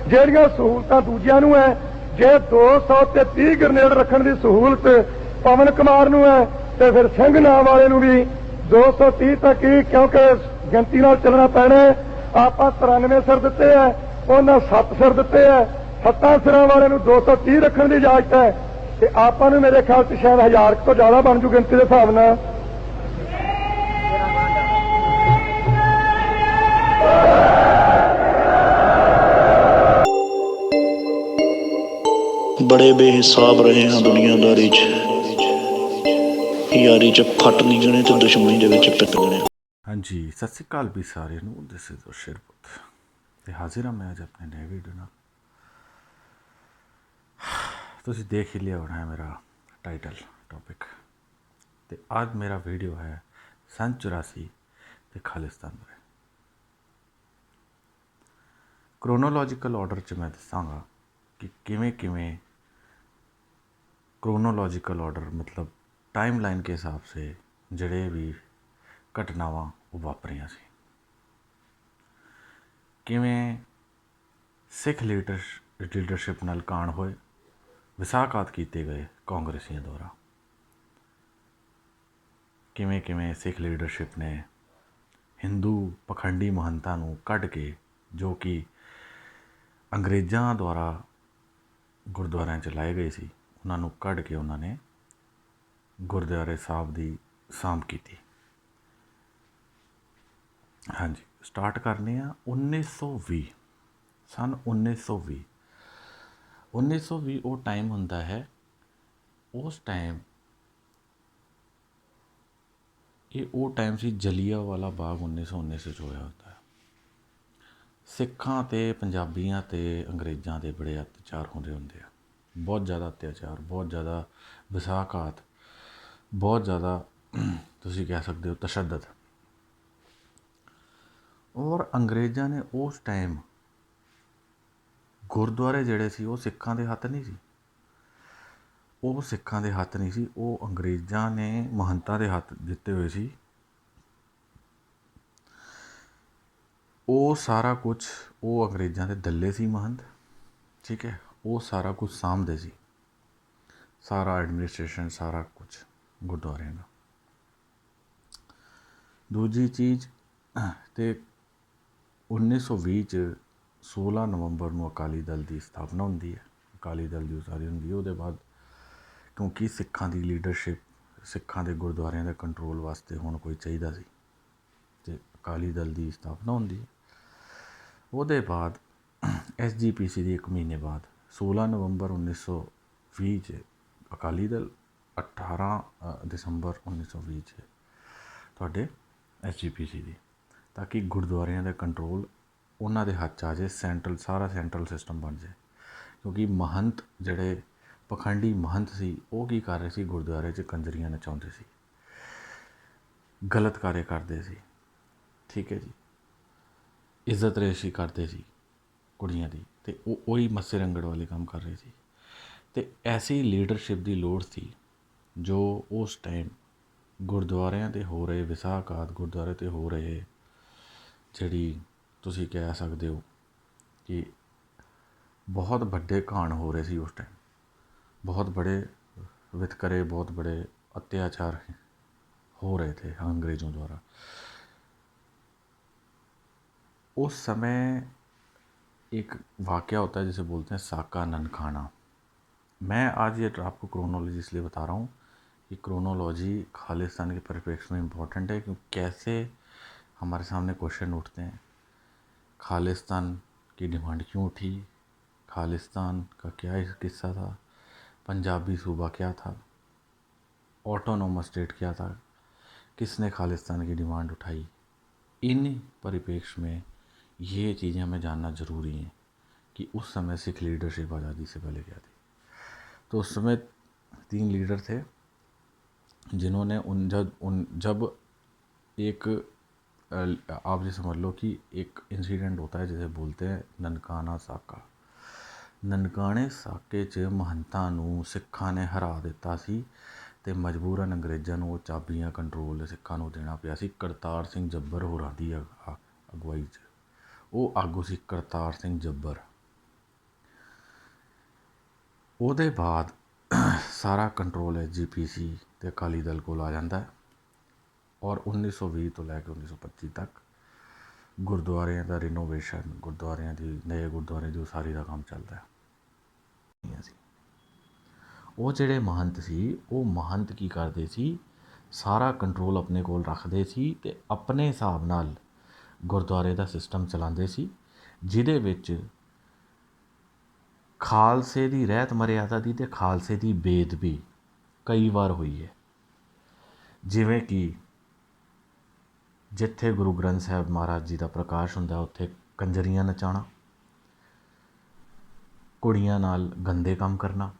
ਜਿਹੜੀਆਂ ਸਹੂਲਤਾਂ ਦੂਜਿਆਂ ਨੂੰ ਹੈ। ਜੇ 200 ਤੇ 30 ਗ੍ਰਨੇਡ ਰੱਖਣ ਦੀ ਸਹੂਲਤ ਪਵਨ ਕੁਮਾਰ ਨੂੰ ਹੈ ਤੇ ਫਿਰ ਸਿੰਘ ਨਾਮ ਵਾਲੇ ਨੂੰ ਵੀ 230 ਤੱਕ ਹੀ, ਕਿਉਂਕਿ ਗਿਣਤੀ ਨਾਲ ਚੱਲਣਾ ਪੈਣਾ। ਆਪਾਂ 93 ਸਿਰ ਦਿੱਤੇ ਹੈ, ਉਹਨਾਂ 7 ਸਿਰ ਦਿੱਤੇ ਹੈ। 7 ਸਿਰਾਂ ਵਾਲੇ ਨੂੰ 230 ਰੱਖਣ ਦੀ ਇਜਾਜ਼ਤ ਹੈ ਤੇ ਆਪਾਂ ਨੂੰ ਮੇਰੇ ਖਿਆਲ 'ਚ ਸ਼ਾਇਦ 1000 ਤੋਂ ਜ਼ਿਆਦਾ ਬਣ ਜੂ ਗਿਣਤੀ ਦੇ ਹਿਸਾਬ ਨਾਲ। बड़े बेहिसाब रहे हैं दुनियादारी च, यारी च फट नहीं गने तो दुश्मनी दे विच पिट गने। हाँ जी, सत श्री अकाल भी सारे नूं। दिस इज शेरपुत ते हाजिर हाँ मैं अज अपने नए वीडियो नाल। तुसीं देख ही लिया होना है मेरा टाइटल टॉपिक। ते आज मेरा वीडियो है सन 84 ते खालिस्तान बारे। क्रोनोलॉजिकल ऑर्डर च मैं दसांगा कि किवें किवें क्रोनोलॉजिकल ऑर्डर मतलब टाइम लाइन के हिसाब से जड़े भी घटनावां वो वापरियां सी, किवें सिख लीडरशिप नाल कांड होए, विसाघात किए गए कांग्रेसियों द्वारा, किवें किवें सिख लीडरशिप ने हिंदू पखंडी महंतां नूं कढ के, जो कि अंग्रेज़ां द्वारा गुरुद्वारिਆਂ 'ਚ लाए गए सी, उन्होंने कढ़ के उन्होंने गुरुद्वारे साहब की सांभ की। हाँ जी, स्टार्ट करने 1920 सन 1920 1920 वो टाइम होंदा है। उस टाइम ये वो टाइम सी जलियांवाला बाग 1919 च होया होता है। सिखां ते पंजाबियां ते अंग्रेज़ां दे बड़े अत्याचार होंदे होंदे आ, बहुत ज़्यादा अत्याचार, बहुत ज़्यादा विसाघात, बहुत ज़्यादा तुसीं कह सकते हो तशद्दद। और अंग्रेज़ां ने उस टाइम गुरुद्वारे जिहड़े सी वो सिखां दे हत्थ नहीं सी, वो सिखां दे हत्थ नहीं सी, वो अंग्रेज़ां ने महंतां दे हत्थ दिते हुए सी। वो सारा कुछ वो अंग्रेज़ां दे दल्ले सी महंत, ठीक है, वो सारा कुछ सामभदे सी, सारा एडमिनिस्ट्रेशन सारा कुछ गुरुद्वारे का। दूजी चीज़ तो 1920 16 नवंबर को अकाली दल की स्थापना होंदी है, अकाली दल की उसारी होंदी है। उसदे बाद क्योंकि सिखां की लीडरशिप, सिखां के गुरुद्वारिਆਂ के कंट्रोल वास्ते हुण कोई चाहिदा सी ते अकाली दल की स्थापना होंदी है। उसदे बाद SGPC की 1 महीने बाद 16 नवंबर 1920 अकाली दल, 18 दिसंबर 1920 तुहाडे SGPC की, ताकि गुरुद्वारिਆਂ का कंट्रोल उन्होंने हाथ च आ जाए, सेंट्रल सारा सेंट्रल सिस्टम बन जाए। क्योंकि महंत जड़े पखंडी महंत सी वो की कर रहे सी, गुरुद्वारे च कंजरियां नचाउंदे सी, गलत कार्य करते सी, ठीक है जी, इज्जत रेशी करते सी कुड़ियां दी, ते वही मस्से रंगड़ वाले काम कर रहे सी। ते ऐसी लीडरशिप की लोड़ सी जो उस टाइम गुरुद्वारिਆਂ ते हो रहे विसाघात, गुरुद्वारे ते हो रहे जिहड़ी तुसीं कह सकते हो कि बहुत बड़े कांड हो रहे सी उस टाइम, बहुत बड़े वितकरे, बहुत बड़े अत्याचार हो रहे थे अंग्रेज़ों द्वारा। उस समय एक वाक़या होता है जिसे बोलते हैं साका ननकाना। मैं आज ये आपको क्रोनोलॉजी इसलिए बता रहा हूँ कि क्रोनोलॉजी खालिस्तान के परिप्रेक्ष्य में इम्पोर्टेंट है, क्योंकि कैसे हमारे सामने क्वेश्चन उठते हैं। खालिस्तान की डिमांड क्यों उठी, खालिस्तान का क्या किस्सा था, पंजाबी सूबा क्या था, ऑटोनोमस स्टेट क्या था, किसने खालिस्तान की डिमांड उठाई। इन परिप्रेक्ष्य में ये चीज़ें हमें जानना ज़रूरी हैं कि उस समय सिख लीडरशिप आज़ादी से पहले क्या थी। तो उस समय 3 लीडर थे जिन्होंने जब एक आप ये समझ लो कि एक इंसिडेंट होता है जिसे बोलते हैं ननकाना साका। ननकाने साके च महंतां नूं सिखां ने हरा दिता सी ते मजबूरन अंग्रेज़ां नूं चाबियां कंट्रोल सिखां नूं देना पिया सी। करतार सिंह जब्बर होरां दी अगवाई च वो आगू सी करतार सिंह जब्बर, ਉਹਦੇ ਬਾਅਦ ਸਾਰਾ ਕੰਟਰੋਲ SGPC ਤੇ ਅਕਾਲੀ ਦਲ ਕੋਲ ਆ ਜਾਂਦਾ ਹੈ ਔਰ 1920 ਤੋਂ ਲੈ ਕੇ 1925 ਤੱਕ ਗੁਰਦੁਆਰਿਆਂ ਦਾ ਰਿਨੋਵੇਸ਼ਨ, ਗੁਰਦੁਆਰਿਆਂ ਦੀ ਨਵੇਂ ਗੁਰਦੁਆਰੇ ਦੀ ਉਸਾਰੀ ਦਾ ਕੰਮ ਚੱਲਦਾ ਹੈ। ਉਹ ਜਿਹੜੇ ਮਹੰਤ ਸੀ, ਉਹ ਮਹੰਤ ਕੀ ਕਰਦੇ ਸੀ, ਸਾਰਾ ਕੰਟਰੋਲ ਆਪਣੇ ਕੋਲ ਰੱਖਦੇ ਸੀ ਅਤੇ ਆਪਣੇ ਹਿਸਾਬ ਨਾਲ ਗੁਰਦੁਆਰੇ ਦਾ ਸਿਸਟਮ ਚਲਾਉਂਦੇ ਸੀ, ਜਿਹਦੇ ਵਿੱਚ ਖਾਲਸੇ ਦੀ ਰਹਿਤ ਮਰਿਆਦਾ ਦੀ ਅਤੇ ਖਾਲਸੇ ਦੀ ਬੇਅਦਬੀ ਕਈ ਵਾਰ ਹੋਈ ਹੈ। ਜਿਵੇਂ ਕਿ ਜਿੱਥੇ ਗੁਰੂ ਗ੍ਰੰਥ ਸਾਹਿਬ ਮਹਾਰਾਜ ਜੀ ਦਾ ਪ੍ਰਕਾਸ਼ ਹੁੰਦਾ ਉੱਥੇ ਕੰਜਰੀਆਂ ਨਚਾਉਣਾ, ਕੁੜੀਆਂ ਨਾਲ ਗੰਦੇ ਕੰਮ ਕਰਨਾ,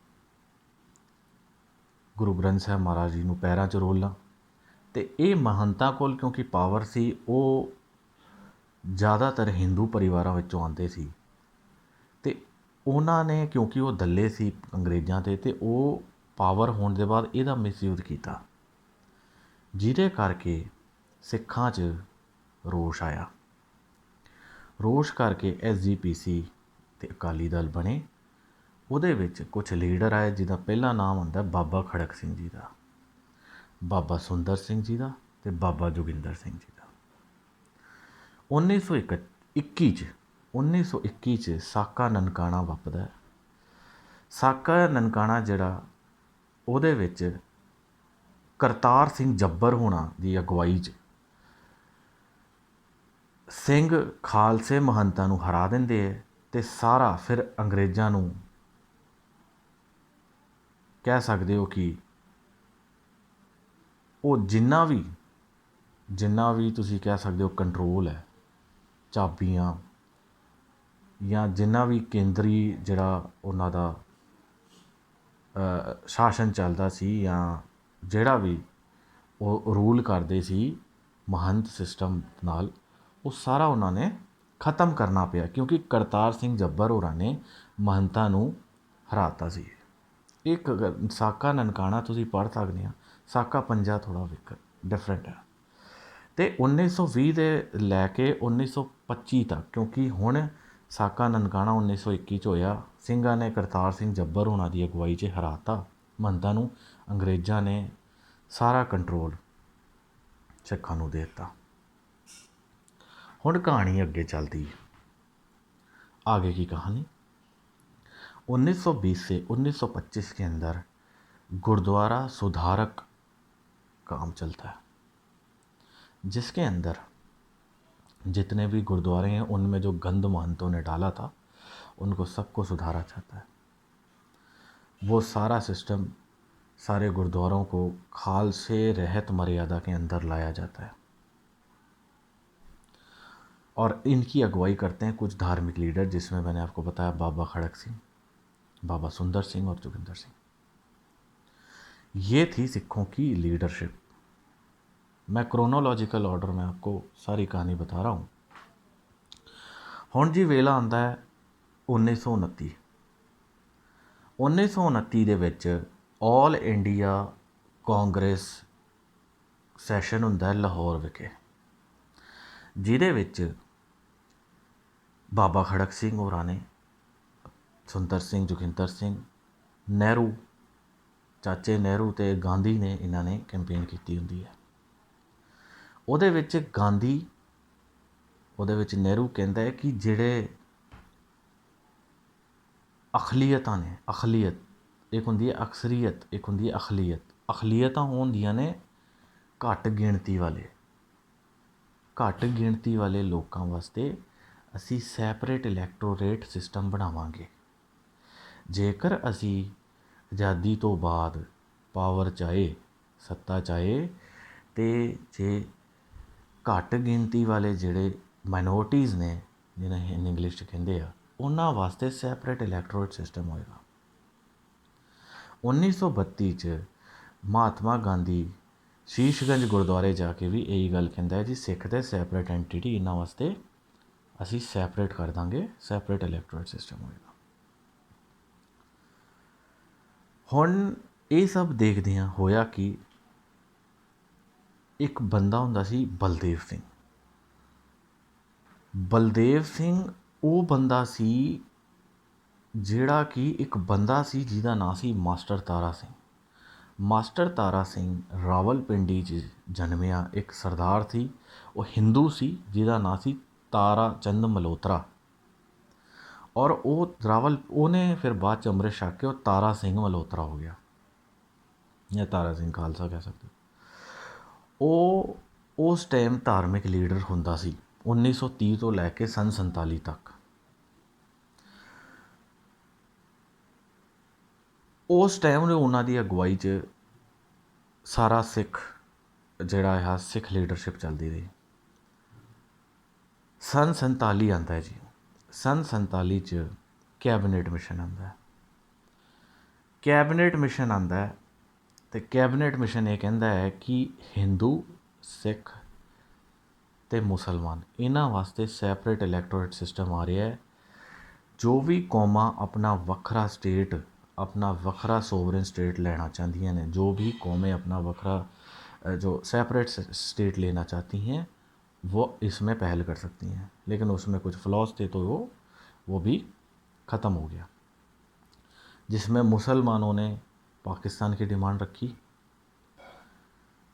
ਗੁਰੂ ਗ੍ਰੰਥ ਸਾਹਿਬ ਮਹਾਰਾਜ ਜੀ ਨੂੰ ਪੈਰਾਂ 'ਚ ਰੋਲਣਾ। ਅਤੇ ਇਹ ਮਹੰਤਾਂ ਕੋਲ ਕਿਉਂਕਿ ਪਾਵਰ ਸੀ, ਉਹ ਜ਼ਿਆਦਾਤਰ ਹਿੰਦੂ ਪਰਿਵਾਰਾਂ ਵਿੱਚੋਂ ਆਉਂਦੇ ਸੀ ਅਤੇ ਉਹਨਾਂ ਨੇ, ਕਿਉਂਕਿ ਉਹ ਦੱਲੇ ਸੀ ਅੰਗਰੇਜ਼ਾਂ 'ਤੇ, ਅਤੇ ਉਹ ਪਾਵਰ ਹੋਣ ਦੇ ਬਾਅਦ ਇਹਦਾ ਮਿਸਯੂਜ਼ ਕੀਤਾ, ਜਿਹਦੇ ਕਰਕੇ ਸਿੱਖਾਂ 'ਚ ਰੋਸ਼ ਆਇਆ। ਰੋਸ਼ ਕਰਕੇ SGPC ਅਤੇ ਅਕਾਲੀ ਦਲ ਬਣੇ। ਉਹਦੇ ਵਿੱਚ ਕੁਛ ਲੀਡਰ ਆਏ ਜਿਹਦਾ ਪਹਿਲਾ ਨਾਮ ਹੁੰਦਾ ਬਾਬਾ ਖੜਕ ਸਿੰਘ ਜੀ ਦਾ, ਬਾਬਾ ਸੁੰਦਰ ਸਿੰਘ ਜੀ ਦਾ ਅਤੇ ਬਾਬਾ ਜੋਗਿੰਦਰ ਸਿੰਘ ਜੀ ਦਾ। 1921 'ਚ ਸਾਕਾ ਨਨਕਾਣਾ ਵਾਪਰਦਾ ਹੈ। ਸਾਕਾ ਨਨਕਾਣਾ ਜਿਹੜਾ, ਉਹਦੇ ਵਿੱਚ ਕਰਤਾਰ ਸਿੰਘ ਜੱਬਰ ਹੋਣਾ ਦੀ ਅਗਵਾਈ 'ਚ ਸਿੰਘ ਖਾਲਸੇ ਮਹੰਤਾਂ ਨੂੰ ਹਰਾ ਦਿੰਦੇ ਹੈ ਅਤੇ ਸਾਰਾ ਫਿਰ ਅੰਗਰੇਜ਼ਾਂ ਨੂੰ ਕਹਿ ਸਕਦੇ ਹੋ ਕਿ ਉਹ ਜਿੰਨਾ ਵੀ ਤੁਸੀਂ ਕਹਿ ਸਕਦੇ ਹੋ ਕੰਟਰੋਲ ਹੈ, ਚਾਬੀਆਂ ਜਾਂ ਜਿੰਨਾ ਵੀ ਕੇਂਦਰੀ ਜਿਹੜਾ ਉਹਨਾਂ ਦਾ ਸ਼ਾਸਨ ਚੱਲਦਾ ਸੀ, ਜਾਂ ਜਿਹੜਾ ਵੀ ਉਹ ਰੂਲ ਕਰਦੇ ਸੀ ਮਹੰਤ ਸਿਸਟਮ ਨਾਲ, ਉਹ ਸਾਰਾ ਉਹਨਾਂ ਨੇ ਖ਼ਤਮ ਕਰਨਾ ਪਿਆ, ਕਿਉਂਕਿ ਕਰਤਾਰ ਸਿੰਘ ਜੱਬਰ ਹੋਰਾਂ ਨੇ ਮਹੰਤਾਂ ਨੂੰ ਹਰਾਤਾ ਸੀ। ਇੱਕ ਸਾਕਾ ਨਨਕਾਣਾ ਤੁਸੀਂ ਪੜ੍ਹ ਸਕਦੇ ਆ, ਸਾਕਾ ਪੰਜਾ ਥੋੜ੍ਹਾ ਡਿਫਰੈਂਟ ਹੈ। ਅਤੇ 1920 ਦੇ ਲੈ ਕੇ 1925 ਤੱਕ, ਕਿਉਂਕਿ ਹੁਣ ਸਾਕਾ ਨਨਕਾਣਾ 1921 'ਚ ਹੋਇਆ, ਸਿੰਘਾਂ ਨੇ ਕਰਤਾਰ ਸਿੰਘ ਜੱਬਰ ਹੋਣਾ ਦੀ ਅਗਵਾਈ 'ਚ ਹਰਾਤਾ ਮਹੰਤਾਂ ਨੂੰ, ਅੰਗਰੇਜ਼ਾਂ ਨੇ ਸਾਰਾ ਕੰਟਰੋਲ ਸਿੱਖਾਂ ਨੂੰ ਦੇ ਦਿੱਤਾ। ਹੁਣ ਕਹਾਣੀ ਅੱਗੇ ਚੱਲਦੀ है। आगे की कहानी 1920 से 1925 के अंदर गुरुद्वारा सुधारक काम चलता है, जिसके अंदर जितने भी गुरुद्वारे हैं उनमें जो गंद महंतों ने डाला था उनको सबको सुधारा जाता है। वो सारा सिस्टम, सारे गुरुद्वारों को खालसे रहत मर्यादा के अंदर लाया जाता है और इनकी अगुवाई करते हैं कुछ धार्मिक लीडर, जिसमें मैंने आपको बताया बाबा खड़क सिंह, बाबा सुंदर सिंह और जोगिंदर सिंह। ये थी सिखों की लीडरशिप। मैं क्रोनोलॉजिकल ऑर्डर में आपको सारी कहानी बता रहा हूँ। हुण जी वेला आंदा है 1929। 1929 ਦੇ ਵਿੱਚ ਆਲ ਇੰਡੀਆ ਕਾਂਗਰਸ ਸੈਸ਼ਨ ਹੁੰਦਾ ਹੈ ਲਾਹੌਰ ਵਿਖੇ, ਜਿਹਦੇ ਵਿੱਚ ਬਾਬਾ ਖੜਕ ਸਿੰਘ ਹੋਰਾਂ ਨੇ, ਸੁੰਦਰ ਸਿੰਘ, ਜੋਗਿੰਦਰ ਸਿੰਘ, ਨਹਿਰੂ, ਚਾਚੇ ਨਹਿਰੂ ਅਤੇ ਗਾਂਧੀ ਨੇ ਇਹਨਾਂ ਨੇ ਕੈਂਪੇਨ ਕੀਤੀ ਹੁੰਦੀ ਹੈ। ਉਹਦੇ ਵਿੱਚ ਗਾਂਧੀ, ਉਹਦੇ ਵਿੱਚ ਨਹਿਰੂ ਕਹਿੰਦਾ ਹੈ ਕਿ ਜਿਹੜੇ ਅਖਲੀਅਤਾਂ ਨੇ, ਅਖਲੀਅਤ ਇੱਕ ਹੁੰਦੀ ਹੈ ਅਕਸਰੀਅਤ, ਇੱਕ ਹੁੰਦੀ ਹੈ ਅਖਲੀਅਤ। ਅਖਲੀਅਤਾਂ ਹੁੰਦੀਆਂ ਨੇ ਘੱਟ ਗਿਣਤੀ ਵਾਲੇ ਲੋਕਾਂ ਵਾਸਤੇ ਅਸੀਂ ਸੈਪਰੇਟ ਇਲੈਕਟੋਰੇਟ ਸਿਸਟਮ ਬਣਾਵਾਂਗੇ। ਜੇਕਰ ਅਸੀਂ ਆਜ਼ਾਦੀ ਤੋਂ ਬਾਅਦ ਪਾਵਰ ਚਾਹੇ, ਸੱਤਾ ਚਾਹੇ, ਅਤੇ ਜੇ ਘੱਟ ਗਿਣਤੀ ਵਾਲੇ ਜਿਹੜੇ ਮਾਈਨੋਰਟੀਜ਼ ਨੇ, ਜਿਹਨਾਂ ਇੰਗਲਿਸ਼ 'ਚ ਕਹਿੰਦੇ ਆ, ਉਹਨਾਂ ਵਾਸਤੇ ਸੈਪਰੇਟ ਇਲੈਕਟੋਰੇਟ ਸਿਸਟਮ ਹੋਏਗਾ। 1932 'ਚ ਮਹਾਤਮਾ ਗਾਂਧੀ ਸ਼ੀਸ਼ਗੰਜ ਗੁਰਦੁਆਰੇ ਜਾ ਕੇ ਵੀ ਇਹੀ ਗੱਲ ਕਹਿੰਦਾ ਹੈ ਜੀ, ਸਿੱਖ ਤੇ ਸੈਪਰੇਟ ਐਂਟੀਟੀ, ਇਹਨਾਂ ਵਾਸਤੇ ਅਸੀਂ ਸੈਪਰੇਟ ਕਰ ਦਾਂਗੇ, ਸੈਪਰੇਟ ਇਲੈਕਟੋਰੇਟ ਸਿਸਟਮ ਹੋਏਗਾ। ਹੁਣ ਇਹ ਸਭ ਦੇਖਦਿਆਂ ਹੋਇਆ ਕਿ ਇੱਕ ਬੰਦਾ ਹੁੰਦਾ ਸੀ ਬਲਦੇਵ ਸਿੰਘ। ਬਲਦੇਵ ਸਿੰਘ ਉਹ ਬੰਦਾ ਸੀ ਜਿਹੜਾ ਕਿ ਇੱਕ ਬੰਦਾ ਸੀ ਜਿਹਦਾ ਨਾਂ ਸੀ ਮਾਸਟਰ ਤਾਰਾ ਸਿੰਘ। ਮਾਸਟਰ ਤਾਰਾ ਸਿੰਘ ਰਾਵਲਪਿੰਡੀ 'ਚ ਜਨਮਿਆ ਇੱਕ ਸਰਦਾਰ ਸੀ। ਉਹ ਹਿੰਦੂ ਸੀ ਜਿਹਦਾ ਨਾਂ ਸੀ ਤਾਰਾ ਚੰਦ ਮਲਹੋਤਰਾ। ਔਰ ਉਹਨੇ ਫਿਰ ਬਾਅਦ 'ਚ ਅੰਮ੍ਰਿਤ ਛਕ ਕੇ ਉਹ ਤਾਰਾ ਸਿੰਘ ਮਲਹੋਤਰਾ ਹੋ ਗਿਆ, ਜਾਂ ਤਾਰਾ ਸਿੰਘ ਖਾਲਸਾ ਕਹਿ ਸਕਦੇ ਹੋ। ਉਹ ਉਸ ਟਾਈਮ ਧਾਰਮਿਕ ਲੀਡਰ ਹੁੰਦਾ ਸੀ 1930 ਤੋਂ ਲੈ ਕੇ ਸੰਨ 47 ਤੱਕ। ਉਸ ਟਾਈਮ ਉਹਨਾਂ ਦੀ ਅਗਵਾਈ 'ਚ ਸਾਰਾ ਸਿੱਖ ਜਿਹੜਾ ਆ ਸਿੱਖ ਲੀਡਰਸ਼ਿਪ ਚੱਲਦੀ ਰਹੀ। ਸੰਨ 47 ਆਉਂਦਾ ਹੈ ਜੀ। ਸੰਨ 47 'ਚ ਕੈਬਨਿਟ ਮਿਸ਼ਨ ਆਉਂਦਾ। ਕੈਬਨਿਟ ਮਿਸ਼ਨ ਆਉਂਦਾ ਅਤੇ ਕੈਬਨਿਟ ਮਿਸ਼ਨ ਇਹ ਕਹਿੰਦਾ ਹੈ ਕਿ ਹਿੰਦੂ, ਸਿੱਖ ਅਤੇ ਮੁਸਲਮਾਨ ਇਹਨਾਂ ਵਾਸਤੇ ਸੈਪਰੇਟ ਇਲੈਕਟੋਰੇਟ ਸਿਸਟਮ ਆ ਰਿਹਾ ਹੈ। ਜੋ ਵੀ ਕੌਮਾਂ ਆਪਣਾ ਵੱਖਰਾ ਸਟੇਟ, अपना वखरा सोवरेन स्टेट लेना चाहती हैं, जो भी कौमें अपना वखरा जो सेपरेट स्टेट लेना चाहती हैं वो इसमें पहल कर सकती हैं। लेकिन उसमें कुछ फ्लॉज थे तो वो भी ख़त्म हो गया, जिसमें मुसलमानों ने पाकिस्तान की डिमांड रखी।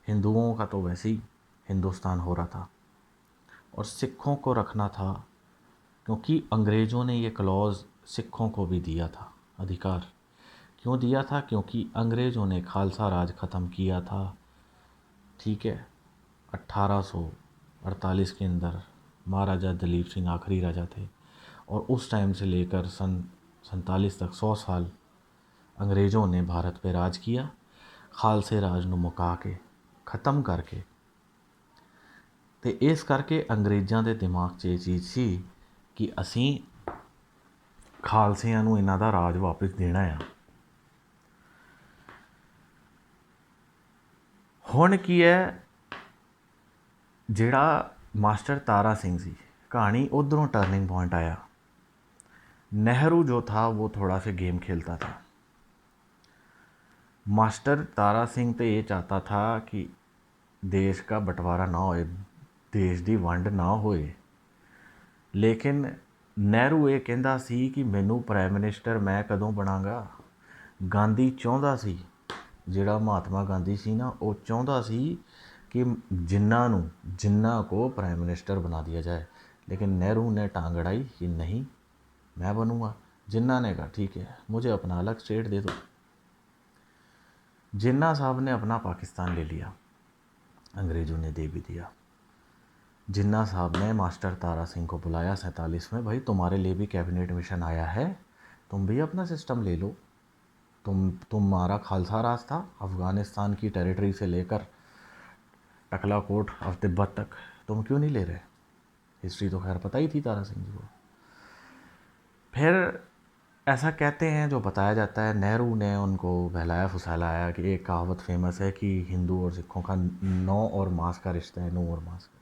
हिंदुओं का तो वैसे ही हिंदुस्तान हो रहा था, और सिखों को रखना था क्योंकि अंग्रेज़ों ने ये क्लॉज सिखों को भी दिया था अधिकार। क्यों दिया था? क्योंकि अंग्रेज़ों ने खालसा राज ख़त्म किया था, ठीक है। 1848 के अंदर महाराजा दलीप सिंह आखिरी राजा थे, और उस टाइम से लेकर सन 47 तक 100 साल अंग्रेज़ों ने भारत पे राज किया। खालसे राज ਨੂੰ ਮੁਕਾ ਕੇ ख़त्म करके, ਤੇ ਇਸ ਕਰਕੇ ਅੰਗਰੇਜ਼ਾਂ ਦੇ ਦਿਮਾਗ 'ਚ ਇਹ ਚੀਜ਼ ਸੀ ਕਿ ਅਸੀਂ ਖਾਲਸਿਆਂ ਨੂੰ ਇਹਨਾਂ ਦਾ ਰਾਜ ਵਾਪਸ ਦੇਣਾ ਆ। ਹੁਣ ਕੀ ਹੈ, ਜਿਹੜਾ मास्टर तारा सिंह सी, कहानी उधरों टर्निंग पॉइंट आया। नेहरू जो था वो थोड़ा सा गेम खेलता था। मास्टर तारा सिंह तो ये चाहता था कि देश का बंटवारा ना होए, देश की वंड ना होए। लेकिन नेहरू ये कहता सी कि मैनू प्राइम मिनिस्टर मैं कदों बनांगा। गांधी चाहता सी, जिहड़ा महात्मा गांधी सी ना, वो चाहता सी कि जिन्ना को प्राइम मिनिस्टर बना दिया जाए। लेकिन नेहरू ने टांग अड़ाई कि नहीं, मैं बनूँगा। जिन्ना ने कहा ठीक है, मुझे अपना अलग स्टेट दे दो। जिन्ना साहब ने अपना पाकिस्तान ले लिया, अंग्रेज़ों ने दे भी दिया। जिन्ना साहब ने मास्टर तारा सिंह को बुलाया 47 में, भाई तुम्हारे लिए भी कैबिनेट मिशन आया है, तुम भी अपना सिस्टम ले लो। तुम्हारा खालसा राज था, अफ़गानिस्तान की टेरिटरी से लेकर टकलाकोट और तिब्बत तक, तुम क्यों नहीं ले रहे? हिस्ट्री तो खैर पता ही थी तारा सिंह जी को। फिर ऐसा कहते हैं, जो बताया जाता है, नेहरू ने उनको बहलाया फुसलाया कि एक कहावत फेमस है कि हिंदू और सिखों का नौ और मास का रिश्ता है, नौ और मास का।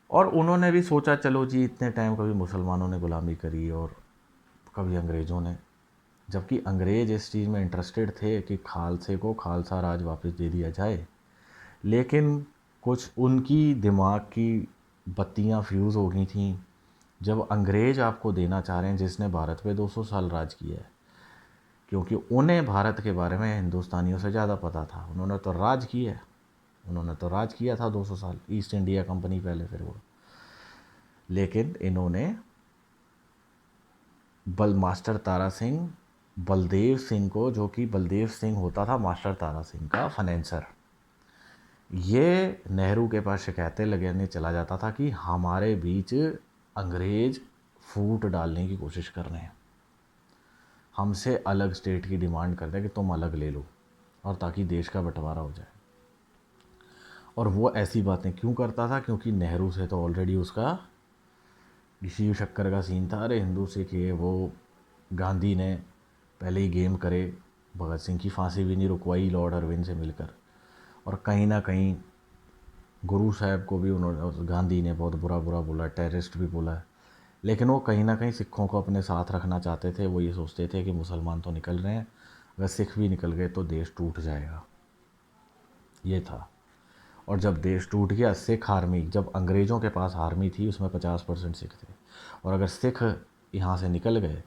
और उन्होंने भी सोचा चलो जी, इतने टाइम कभी मुसलमानों ने गुलामी करी और कभी अंग्रेज़ों ने, जबकि अंग्रेज़ इस चीज़ में इंटरेस्टेड थे कि खालसे को खालसा राज वापस दे दिया जाए। लेकिन कुछ उनकी दिमाग की बत्तियां फ्यूज़ हो गई थीं। जब अंग्रेज़ आपको देना चाह रहे हैं जिसने भारत पे 200 साल राज किया है, क्योंकि उन्हें भारत के बारे में हिंदुस्तानियों से ज़्यादा पता था, उन्होंने तो राज किया है, उन्होंने तो राज किया था 200 साल, ईस्ट इंडिया कंपनी पहले, फिर वो। लेकिन इन्होंने मास्टर तारा सिंह, बलदेव सिंह को, जो कि बलदेव सिंह होता था मास्टर तारा सिंह का फाइनेंसर, ये नेहरू के पास शिकायतें लगाने चला जाता था कि हमारे बीच अंग्रेज़ फूट डालने की कोशिश कर रहे हैं, हमसे अलग स्टेट की डिमांड करते हैं कि तुम अलग ले लो, और ताकि देश का बंटवारा हो जाए। और वो ऐसी बातें क्यों करता था? क्योंकि नेहरू से तो ऑलरेडी उसका शिव शक्कर का सीन था। अरे हिंदू सिख ये वो, गांधी ने पहले ही गेम करे, भगत सिंह की फांसी भी नहीं रुकवाई लॉर्ड अरविंद से मिलकर, और कहीं ना कहीं गुरु साहब को भी उन्होंने, गांधी ने बहुत बुरा बोला, टेररिस्ट भी बोला है। लेकिन वो कहीं ना कहीं सिखों को अपने साथ रखना चाहते थे। वो ये सोचते थे कि मुसलमान तो निकल रहे हैं, अगर सिख भी निकल गए तो देश टूट जाएगा, ये था। और जब देश टूट गया, सिख आर्मी, जब अंग्रेज़ों के पास आर्मी थी उसमें 50% सिख थे, और अगर सिख यहाँ से निकल गए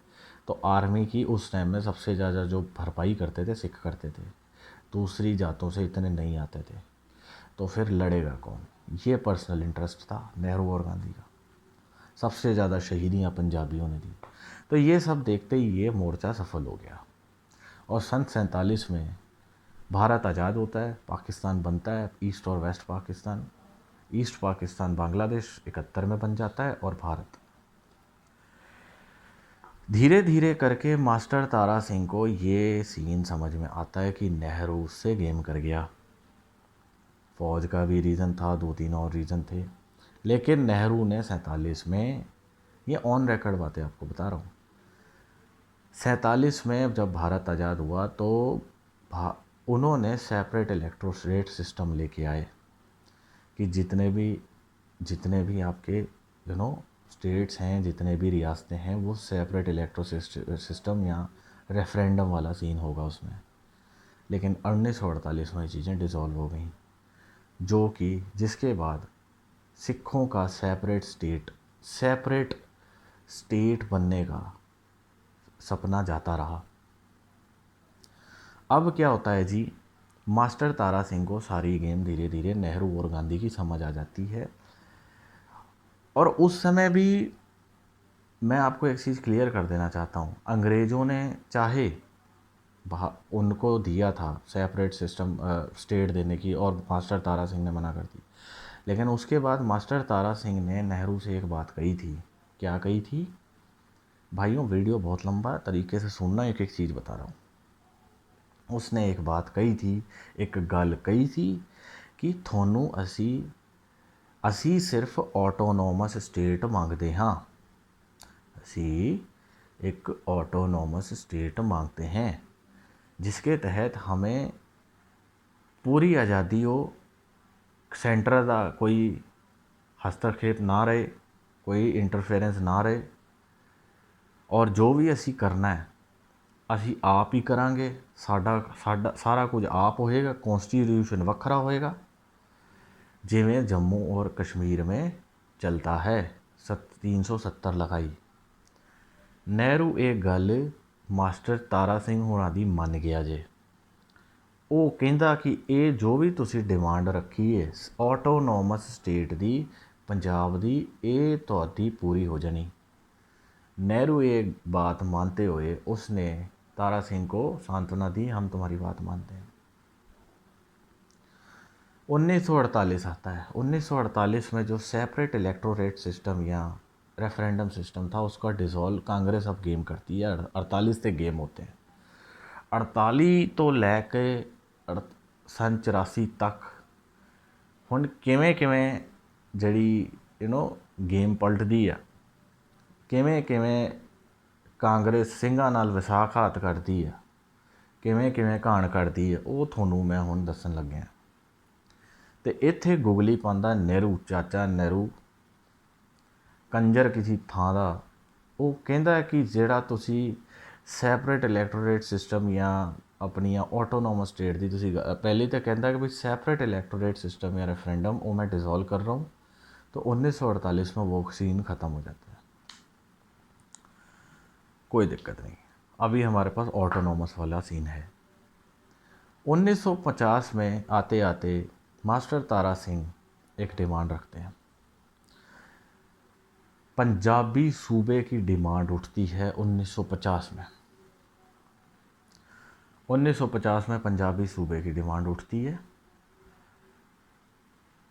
तो आर्मी की उस टाइम में सबसे ज़्यादा जो भरपाई करते थे सिख करते थे, दूसरी जातों से इतने नहीं आते थे। तो फिर लड़ेगा कौन? ये पर्सनल इंटरेस्ट था नेहरू और गांधी का। सबसे ज़्यादा शहीदियाँ पंजाबियों ने दी। तो ये सब देखते ही ये मोर्चा सफल हो गया और सन 47 में भारत आज़ाद होता है, पाकिस्तान बनता है, ईस्ट और वेस्ट पाकिस्तान। ईस्ट पाकिस्तान बांग्लादेश 71 में बन जाता है और भारत। धीरे धीरे करके मास्टर तारा सिंह को ये सीन समझ में आता है कि नेहरू उससे गेम कर गया। फ़ौज का भी रीज़न था, 2-3 और रीज़न थे, लेकिन नेहरू ने 47 में, ये ऑन रिकॉर्ड बातें आपको बता रहा हूँ, 47 में जब भारत आज़ाद हुआ तो उन्होंने सेपरेट इलेक्टोरेट सिस्टम लेके आए कि जितने भी आपके स्टेट्स हैं, जितने भी रियासतें हैं, वो सेपरेट इलेक्टोरेट सिस्टम या रेफरेंडम वाला सीन होगा उसमें। लेकिन 1948 में ये चीज़ें डिज़ोल्व हो गई, जो कि जिसके बाद सिखों का सेपरेट स्टेट बनने का सपना जाता रहा। अब क्या होता है जी, मास्टर तारा सिंह को सारी गेम धीरे धीरे नेहरू और गांधी की समझ आ जाती है। और उस समय भी मैं आपको एक चीज़ क्लियर कर देना चाहता हूँ, अंग्रेज़ों ने चाहे उनको दिया था सेपरेट सिस्टम स्टेट देने की और मास्टर तारा सिंह ने मना कर दी, लेकिन उसके बाद मास्टर तारा सिंह ने नेहरू से एक बात कही थी। क्या कही थी भाइयों? वीडियो बहुत लंबा तरीके से सुनना, एक एक चीज़ बता रहा हूँ। उसने एक बात कही थी, एक गल कही थी कि थोनू असी सिर्फ ऑटोनोमस स्टेट मांगते हाँ, असी एक ऑटोनोमस स्टेट मांगते हैं जिसके तहत हमें पूरी आज़ादी हो, सेंटर का कोई हस्तक्षेप ना रहे, कोई इंटरफेरेंस ना रहे, और जो भी असी करना है असी आप ही करांगे, सारा कुछ आप होएगा, कॉन्स्टिट्यूशन वखरा होएगा जिमें जम्मू और कश्मीर में चलता है 370 लगाई। नेहरू एक गल मास्टर तारा सिंह होना दी मन गया जे। वो कहंदा कि ये जो भी तुसी डिमांड रखी है ऑटोनोमस स्टेट दी, पंजाब दी, ये तुहाडी पूरी हो जानी। नेहरू एक बात मानते हुए उसने तारा सिंह को सांत्वना दी, हम तुम्हारी बात मानते हैं। 1948 आता है। 1948 में जो सेपरेट इलेक्टोरेट सिस्टम या रेफरेंडम सिस्टम था उसका डिज़ोल्व कांग्रेस अब गेम करती है। 48 से गेम होते हैं। 48 तो लैके सन 84 तक हुण किवें किवें जड़ी गेम पलटदी है, किवें किवें कांग्रेस ਸਿੰਘਾਂ ਨਾਲ ਵਿਸਾਖਾਤ करती है, किवें किवें कहान करती है, वो थोनू मैं हुण दसन लग्या। तो इत्थे गुगली पांदा नेहरू, चाचा नेहरू कंजर किसी थां दा। वो कहंदा कि जिहड़ा तुसी सैपरेट इलैक्टोरेट सिस्टम या अपनी ऑटोनोमस स्टेट की तुसी पहले तो कहंदा कि भाई सैपरेट इलैक्टोरेट सिस्टम या रेफरेंडम वो मैं डिज़ोल्व कर रहा हूँ। तो 1948 में वो सीन ख़त्म हो जाता है। कोई दिक्कत नहीं, अभी हमारे पास ऑटोनोमस वाला सीन है। 1950 में आते आते मास्टर तारा सिंह एक डिमांड रखते हैं। पंजाबी सूबे की डिमांड उठती है 1950 में। 1950 में पंजाबी सूबे की डिमांड उठती है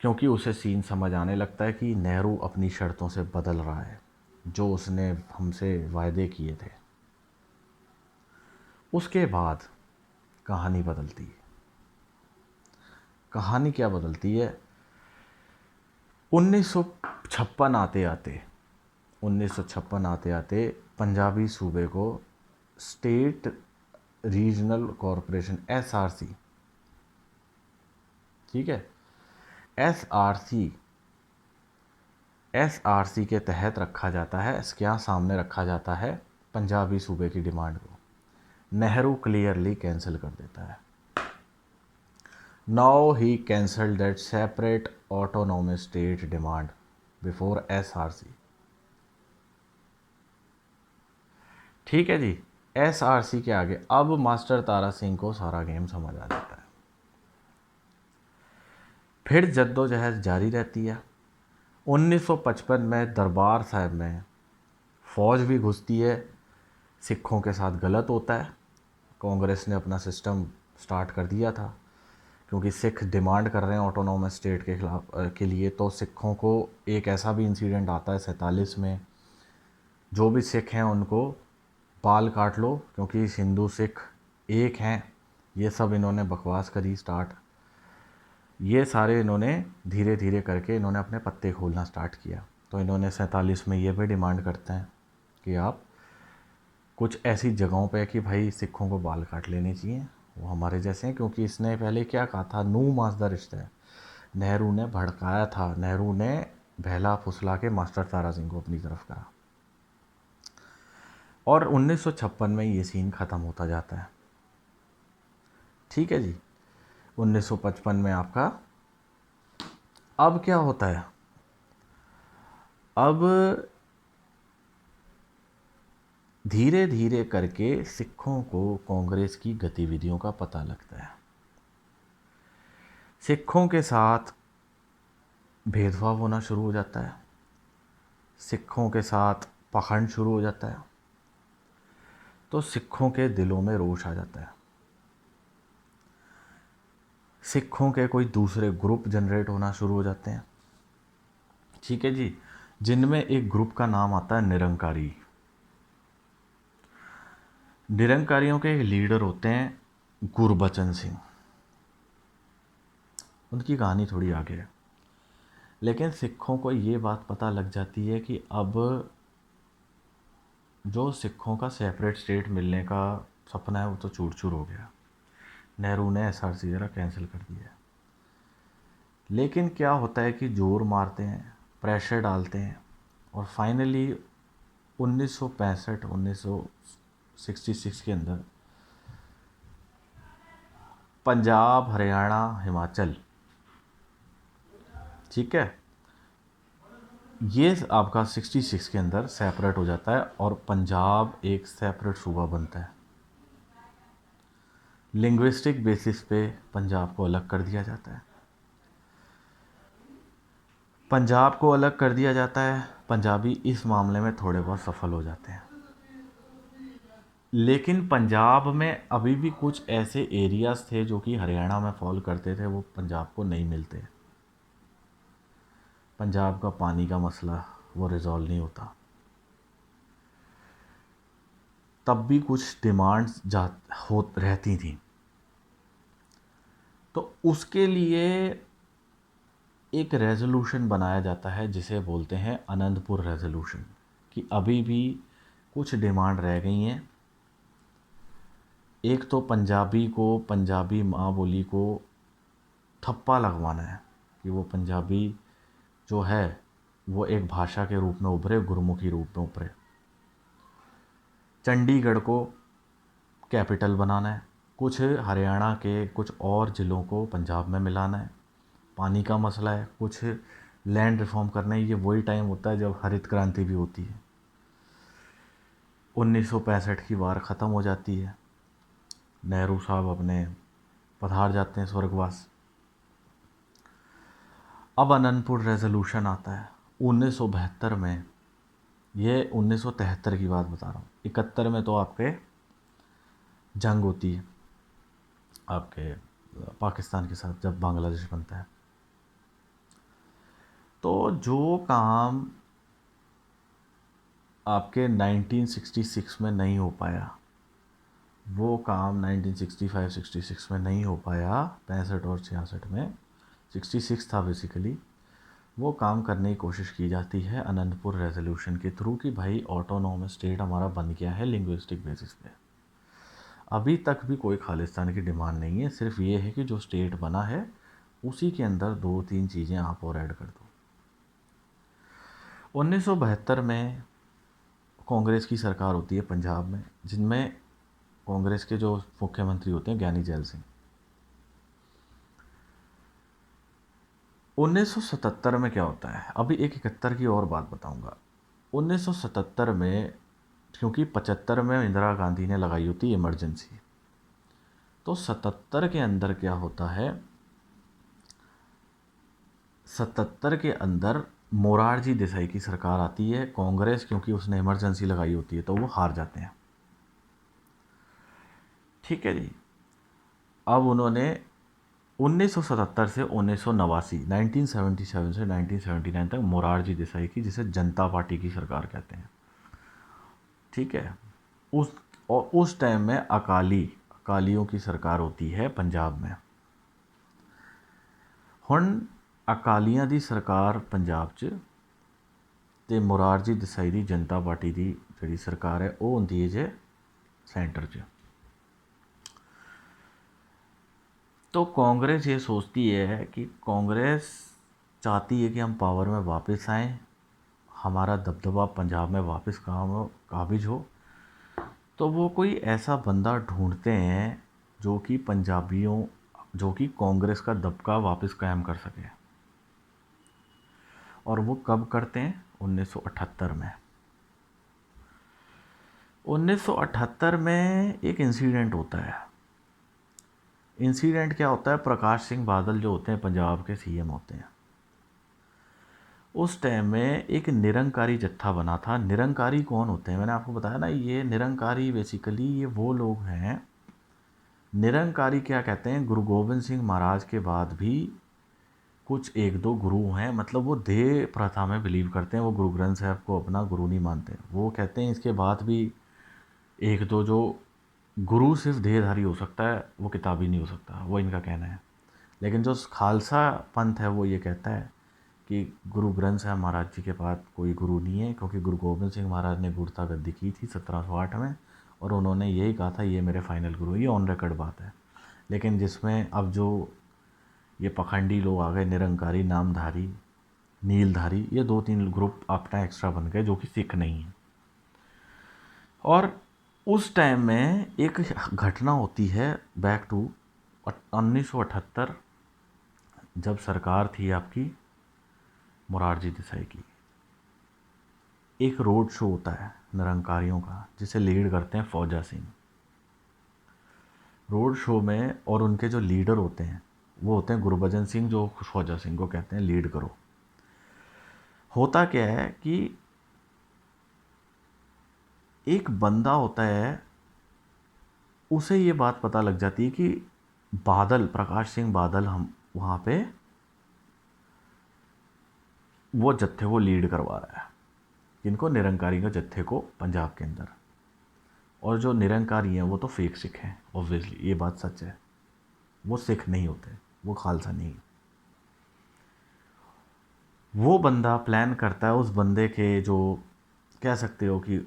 क्योंकि उसे सीन समझ आने लगता है कि नेहरू अपनी शर्तों से बदल रहा है, जो उसने हमसे वायदे किए थे। उसके बाद कहानी बदलती है। कहानी क्या बदलती है? 1956 आते आते पंजाबी सूबे को स्टेट रीजनल कॉरपोरेशन SRC, ठीक है, SRC के तहत रखा जाता है। क्या सामने रखा जाता है? पंजाबी सूबे की डिमांड को नेहरू क्लियरली कैंसिल कर देता है। Now he cancelled that separate autonomous state demand before SRC। ठीक है जी। एसआरसी के आगे अब मास्टर तारा सिंह को सारा गेम समझ आ जाता है। फिर जद्दोजहद जारी रहती है। 1955 में दरबार साहब में फ़ौज भी घुसती है, सिखों के साथ गलत होता है। कांग्रेस ने अपना सिस्टम स्टार्ट कर दिया था क्योंकि सिख डिमांड कर रहे हैं ऑटोनॉमस स्टेट के खिलाफ के लिए। तो सिखों को एक ऐसा भी इंसिडेंट आता है 47 में, जो भी सिख हैं उनको बाल काट लो क्योंकि हिंदू सिख एक हैं। ये सब इन्होंने बकवास करी स्टार्ट। ये सारे इन्होंने धीरे धीरे करके इन्होंने अपने पत्ते खोलना स्टार्ट किया। तो इन्होंने 47 में ये भी डिमांड करते हैं कि आप कुछ ऐसी जगहों पे कि भाई सिखों को बाल काट लेने चाहिए, वो हमारे जैसे हैं। क्योंकि इसने पहले क्या कहा था, नू माजदा रिश्ता है। नेहरू ने भड़काया था, नेहरू ने बहला फुसला के मास्टर तारा सिंह को अपनी तरफ करा। और 1956 में ये सीन ख़त्म होता जाता है। ठीक है जी। 1955 में आपका अब क्या होता है, अब धीरे धीरे करके सिखों को कांग्रेस की गतिविधियों का पता लगता है। सिखों के साथ भेदभाव होना शुरू हो जाता है, सिखों के साथ पाखंड शुरू हो जाता है। तो सिखों के दिलों में रोष आ जाता है। सिखों के कोई दूसरे ग्रुप जनरेट होना शुरू हो जाते हैं। ठीक है जी। जिनमें एक ग्रुप का नाम आता है निरंकारी। निरंकारियों के एक लीडर होते हैं गुरबचन सिंह। उनकी कहानी थोड़ी आगे है, लेकिन सिखों को ये बात पता लग जाती है कि अब जो सिखों का सेपरेट स्टेट मिलने का सपना है वो तो चूर चूर हो गया। नेहरू ने एसआरसी जरा कैंसिल कर दिया। लेकिन क्या होता है कि जोर मारते हैं, प्रेशर डालते हैं, और फाइनली 1965 1966 के अंदर पंजाब, हरियाणा, हिमाचल, ठीक है, ये आपका 66 के अंदर सेपरेट हो जाता है और पंजाब एक सेपरेट सूबा बनता है। लिंग्विस्टिक बेसिस पे पंजाब को अलग कर दिया जाता है। पंजाब को अलग कर दिया जाता है। पंजाबी इस मामले में थोड़े बहुत सफल हो जाते हैं, लेकिन पंजाब में अभी भी कुछ ऐसे एरियाज़ थे जो कि हरियाणा में फॉल करते थे, वो पंजाब को नहीं मिलते। पंजाब का पानी का मसला वो रिजॉल्व नहीं होता। तब भी कुछ डिमांड्स रहती थी। तो उसके लिए एक रेजोल्यूशन बनाया जाता है जिसे बोलते हैं आनंदपुर रेजोल्यूशन, कि अभी भी कुछ डिमांड रह गई हैं। एक तो पंजाबी को, पंजाबी माँ बोली को ठप्पा लगवाना है कि वो पंजाबी जो है वो एक भाषा के रूप में उभरे, गुरमुखी रूप में उभरे। चंडीगढ़ को कैपिटल बनाना है। कुछ हरियाणा के कुछ और ज़िलों को पंजाब में मिलाना है। पानी का मसला है, कुछ लैंड रिफॉर्म करना है। ये वही टाइम होता है जब हरित क्रांति भी होती है। 1965 की वार ख़त्म हो जाती है। नेहरू साहब अपने पधार जाते हैं स्वर्गवास। अब आनंदपुर रेजोल्यूशन आता है 1972 में। ये 1973 की बात बता रहा हूँ। 71 में तो आपके जंग होती है आपके पाकिस्तान के साथ, जब बांग्लादेश बनता है। तो जो काम आपके 1966 में नहीं हो पाया, वो काम 1965-66 में नहीं हो पाया, 65 और 66 में, 66 था बेसिकली, वो काम करने की कोशिश की जाती है आनंदपुर रेजोल्यूशन के थ्रू कि भाई ऑटोनॉमस स्टेट हमारा बन गया है लिंग्विस्टिक बेसिस पे। अभी तक भी कोई खालिस्तान की डिमांड नहीं है, सिर्फ ये है कि जो स्टेट बना है उसी के अंदर 2-3 चीज़ें आप और ऐड कर दो। 1972 में कांग्रेस की सरकार होती है पंजाब में, जिनमें कांग्रेस के जो मुख्यमंत्री होते हैं ज्ञानी जैल सिंह। 1977 में क्या होता है, अभी एक 71 की और बात बताऊंगा। 1977 में क्योंकि 75 में इंदिरा गांधी ने लगाई होती इमरजेंसी। तो 77 के अंदर क्या होता है, 77 के अंदर मोरारजी देसाई की सरकार आती है। कांग्रेस, क्योंकि उसने इमरजेंसी लगाई होती है, तो वो हार जाते हैं। ठीक है जी। अब उन्होंने 1977 से 1989, 1977 से 1979 तक मोरारजी देसाई की, जिसे जनता पार्टी की सरकार कहते हैं। ठीक है। उस टाइम में अकालियों की सरकार होती है पंजाब में। ਹੁਣ अकालियां दी सरकार पंजाब च ते मोरारजी देसाई दी जनता पार्टी दी जिहड़ी सरकार है वो होंदी है जे सेंटर च। तो कांग्रेस ये सोचती है कि कांग्रेस चाहती है कि हम पावर में वापस आएँ, हमारा दबदबा पंजाब में वापस काबिज हो। तो वो कोई ऐसा बंदा ढूंढते हैं जो कि कांग्रेस का दबका वापस कायम कर सके। और वो कब करते हैं? 1978 में। 1978 में एक इंसिडेंट होता है। इंसिडेंट क्या होता है? प्रकाश सिंह बादल जो होते हैं पंजाब के सीएम होते हैं, उस टाइम में एक निरंकारी जत्था बना था। निरंकारी कौन होते हैं? मैंने आपको बताया ना, ये निरंकारी बेसिकली ये वो लोग हैं। निरंकारी क्या कहते हैं? गुरु गोबिंद सिंह महाराज के बाद भी कुछ एक दो गुरु हैं, मतलब वो देह प्रथा में बिलीव करते हैं। वो गुरु ग्रंथ साहब को अपना गुरु नहीं मानते। वो कहते हैं इसके बाद भी एक दो जो गुरु सिर्फ देहधारी हो सकता है, वो किताबी नहीं हो सकता, वो इनका कहना है। लेकिन जो खालसा पंथ है वो ये कहता है कि गुरु ग्रंथ साहब महाराज जी के बाद कोई गुरु नहीं है, क्योंकि गुरु गोबिंद सिंह महाराज ने गुरता गद्दी की थी 1708 में, और उन्होंने यही कहा था ये मेरे फाइनल गुरु। ये ऑन रिकॉर्ड बात है। लेकिन जिसमें अब जो ये पखंडी लोग आ गए, निरंकारी, नामधारी, नीलधारी, ये 2-3 ग्रुप अपना एक्स्ट्रा बन गए जो कि सिख नहीं है। और उस टाइम में एक घटना होती है, बैक टू 1978, जब सरकार थी आपकी मोरारजी देसाई की। एक रोड शो होता है निरंकारियों का, जिसे लीड करते हैं फौजा सिंह। रोड शो में, और उनके जो लीडर होते हैं वो होते हैं गुरबचन सिंह, जो फौजा सिंह को कहते हैं लीड करो। होता क्या है कि एक बंदा होता है, उसे ये बात पता लग जाती है कि प्रकाश सिंह बादल हम वहाँ पे वो जत्थे को लीड करवा रहा है, जिनको निरंकारी का जत्थे को पंजाब के अंदर। और जो निरंकारी हैं वो तो फेक सिख हैं, ऑब्वियसली ये बात सच है। वो सिख नहीं होते, वो खालसा नहीं। वो बंदा प्लान करता है, उस बंदे के जो कह सकते हो कि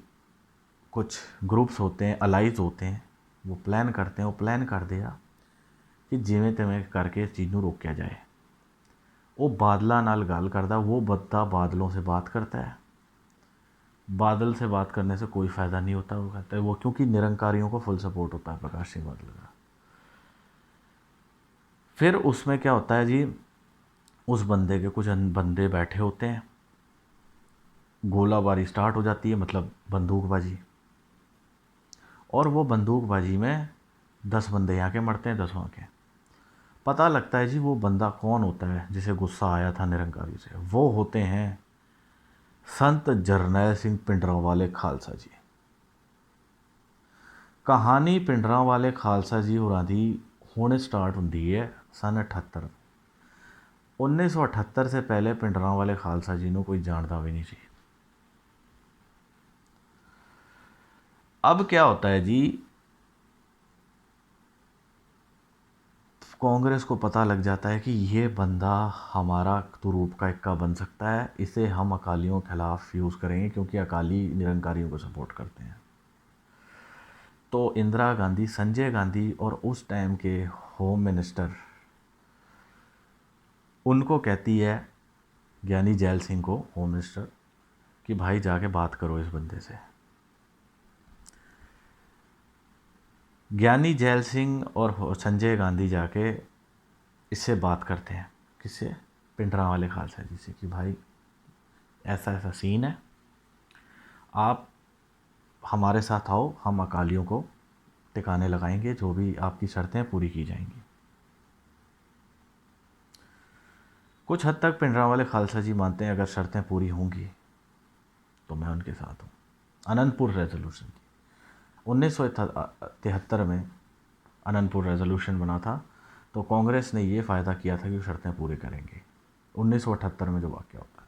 कुछ ग्रुप्स होते हैं, अलाइज होते हैं, वो प्लान करते हैं। वो प्लान कर दिया कि जिमें तिमें करके इस चीज़ को रोकिया जाए। वो बादलों नाल गल करता, वो बंदा बादलों से बात करता है। बादल से बात करने से कोई फ़ायदा नहीं होता, वो कहता है वो, क्योंकि निरंकारियों को फुल सपोर्ट होता है प्रकाश सिंह बादल का। फिर उसमें क्या होता है जी, उस बंदे के कुछ बंदे बैठे होते हैं, गोलाबारी स्टार्ट हो जाती है, मतलब बंदूकबाजी। और वो बंदूकबाजी में 10 बंदे यहाँ के मरते हैं, 10 वहाँ के। पता लगता है जी वो बंदा कौन होता है जिसे गुस्सा आया था निरंकारी से। वो होते हैं संत जरनैल सिंह पिंडरांवाले खालसा जी। कहानी पिंडरांवाले खालसा जी होरां दी हुण स्टार्ट हुंदी है सन 78। 1978 से पहले पिंडरांवाले खालसा जी नूं कोई जानता भी नहीं सी। अब क्या होता है जी, कांग्रेस को पता लग जाता है कि ये बंदा हमारा तुरूप का इक्का बन सकता है, इसे हम अकालियों के खिलाफ यूज़ करेंगे, क्योंकि अकाली निरंकारियों को सपोर्ट करते हैं। तो इंदिरा गांधी, संजय गांधी और उस टाइम के होम मिनिस्टर, उनको कहती है, ज्ञानी जैल सिंह को, होम मिनिस्टर, कि भाई जाके बात करो इस बंदे से। ज्ञानी जैल सिंह और संजय गांधी जाके इससे बात करते हैं। किससे? पिंडरांवाले खालसा जी से, कि भाई ऐसा ऐसा सीन है, आप हमारे साथ आओ, हम अकालियों को टिकाने लगाएंगे, जो भी आपकी शर्तें पूरी की जाएंगी। कुछ हद तक भिंडरांवाले खालसा जी मानते हैं अगर शर्तें पूरी होंगी तो मैं उनके साथ हूँ। अनंतपुर रेजोल्यूशन की 1973 में अनंतपुर रेजोल्यूशन बना था, तो कांग्रेस ने ये फ़ायदा किया था कि वो शर्तें पूरी करेंगे। 1978 में जो वाक़या होता है,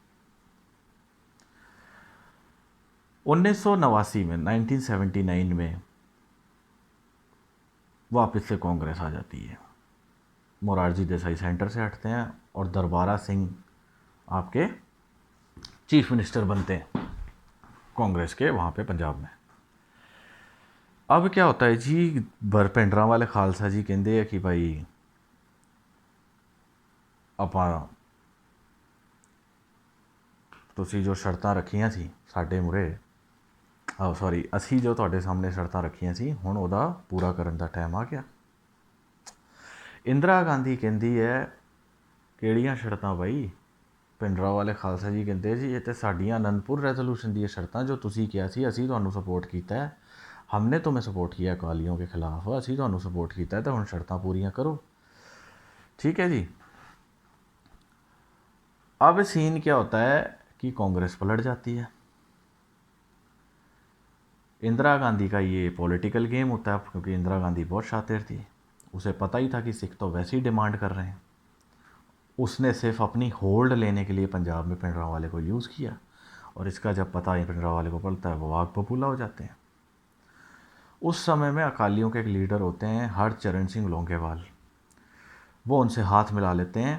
1989 में 1979 में वापस से कांग्रेस आ जाती है। मोरारजी देसाई सेंटर से हटते हैं और दरबारा सिंह आपके चीफ मिनिस्टर बनते हैं कांग्रेस के वहाँ पे पंजाब में। अब क्या होता है जी, भिंडरांवाले खालसा जी कहते हैं कि भाई ਆਪਾਂ ਤੁਸੀਂ ਜੋ ਸ਼ਰਤਾਂ ਰੱਖੀਆਂ ਸੀ ਸਾਡੇ ਮੂਹਰੇ, ਸੌਰੀ ਅਸੀਂ ਜੋ ਤੁਹਾਡੇ ਸਾਹਮਣੇ ਸ਼ਰਤਾਂ ਰੱਖੀਆਂ ਸੀ ਹੁਣ ਉਹਦਾ ਪੂਰਾ ਕਰਨ ਦਾ ਟਾਈਮ ਆ ਗਿਆ। ਇੰਦਰਾ ਗਾਂਧੀ ਕਹਿੰਦੀ ਹੈ ਕਿਹੜੀਆਂ ਸ਼ਰਤਾਂ ਬਾਈ? भिंडरांवाले खालसा जी कहते जी ये तो साड़ियाँ आनंदपुर रेजोल्यूशन दी शर्तां जो तुसी किया सी, असी तुहानू सपोर्ट किया है, हमने तुम्हें सपोर्ट किया अकालियों के खिलाफ, असी तुहानू सपोर्ट किया है, तो हुण शर्तां पूरियां करो। ठीक है जी। अब सीन क्या होता है कि कांग्रेस पलट जाती है। इंदिरा गांधी का ये पॉलिटिकल गेम होता है, क्योंकि इंदिरा गांधी बहुत शातिर थी, उसे पता ही था कि सिख तो वैसे ही डिमांड कर रहे हैं। उसने सिर्फ अपनी होल्ड लेने के लिए पंजाब में भिंडरांवाले को यूज़ किया, और इसका जब पता भिंडरांवाले को पड़ता है वो आग बबूला हो जाते हैं। उस समय में अकालियों के एक लीडर होते हैं हरचरण सिंह लोंगेवाल, वो उनसे हाथ मिला लेते हैं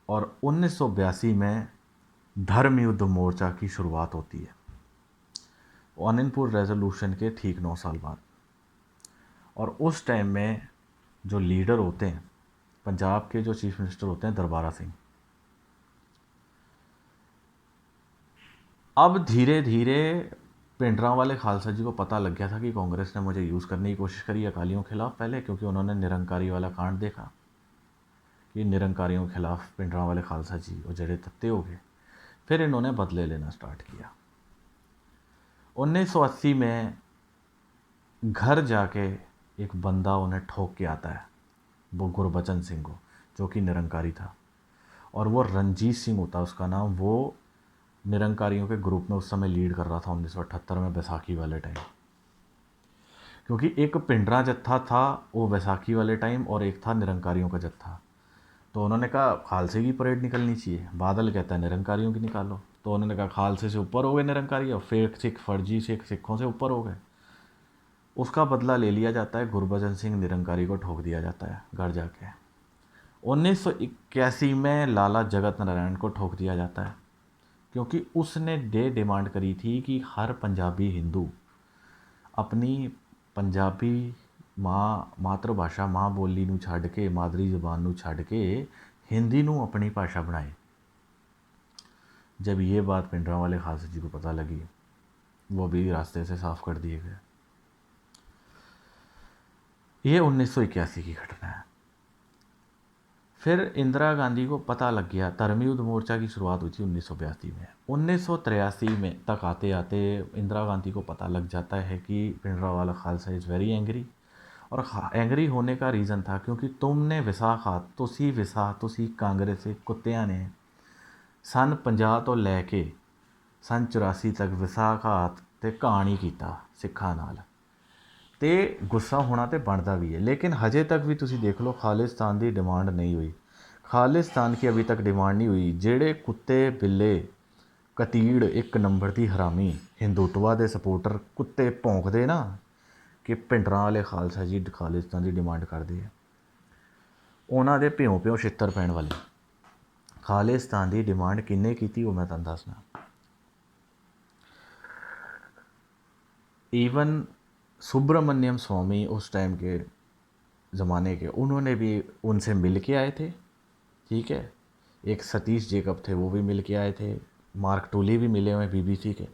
और 1982 में धर्म युद्ध मोर्चा की शुरुआत होती है, आनंदपुर रेजोल्यूशन के ठीक 9 साल बाद। और उस टाइम में जो लीडर होते हैं पंजाब के, जो चीफ मिनिस्टर होते हैं दरबारा सिंह। अब धीरे धीरे भिंडरांवाले खालसा जी को पता लग गया था कि कांग्रेस ने मुझे यूज़ करने की कोशिश करी अकालियों के खिलाफ, पहले क्योंकि उन्होंने निरंकारी वाला कांड देखा कि निरंकारियों के खिलाफ भिंडरांवाले खालसा जी वो जड़े तत्ते हो गए। फिर इन्होंने बदले लेना स्टार्ट किया। 1980 में घर जाके एक बंदा उन्हें ठोक के आता है, वो गुरबचन सिंह को, जो कि निरंकारी था, और वो रणजीत सिंह होता उसका नाम। वो निरंकारियों के ग्रुप में उस समय लीड कर रहा था 1978 में बैसाखी वाले टाइम, क्योंकि एक भिंडरा जत्था था वो बैसाखी वाले टाइम और एक था निरंकारियों का जत्था। तो उन्होंने कहा खालसे की परेड निकलनी चाहिए, बादल कहता है निरंकारियों की निकालो, तो उन्होंने कहा खालसे से ऊपर हो गए निरंकारी और फेक सिख फर्जी सिख सिखों से ऊपर हो गए। उसका बदला ले लिया जाता है, गुरबचन सिंह निरंकारी को ठोक दिया जाता है घर जाके। 1981 में लाला जगत नारायण को ठोक दिया जाता है, क्योंकि उसने डिमांड करी थी कि हर पंजाबी हिंदू अपनी पंजाबी मातृभाषा माँ बोली नूं छड्ड के, मादरी जबान नूं छड्ड के हिंदी नूं अपनी भाषा बनाए। जब ये बात भिंडरांवाले खालसा जी को पता लगी, वो भी रास्ते से साफ कर दिए गए। ये 1981 की घटना है। फिर इंदिरा गांधी को पता लग गया, धर्म युद्ध मोर्चा की शुरुआत हुई थी 1982 में। 1983 में तक आते आते इंदिरा गांधी को पता लग जाता है कि Bhindranwala Khalsa is very angry. और एंग्री होने का रीज़न था क्योंकि तुमने तुसी कांग्रेस के कुत्तियां ने सन 50 तो लैके सन 84 तक विसाखात ते कहानी किया सिखा नाल, ते गुस्सा होना तो बनता भी है। लेकिन हजे तक भी तुसी देख लो खालिस्तान की डिमांड नहीं हुई, खालिस्तान की अभी तक डिमांड नहीं हुई। जेड़े कुत्ते बिल्ले कतीड़ एक नंबर की हरामी हिंदुत्वा के सपोर्टर कुत्ते भौंकते ना कि भिंडरांवाले खालसा जी खालिस्तान की डिमांड करते हैं, उन्होंने दे प्यों प्यों छित्तर पैण वाले। खालिस्तान की डिमांड किन्ने की वो मैं तुहानूं दसना। ईवन सुब्रमण्यम स्वामी उस टाइम के ज़माने के, उन्होंने भी उनसे मिल के आए थे। ठीक है, एक सतीश जेकब थे वो भी मिल के आए थे, मार्क टूली भी मिले हुए BBC के।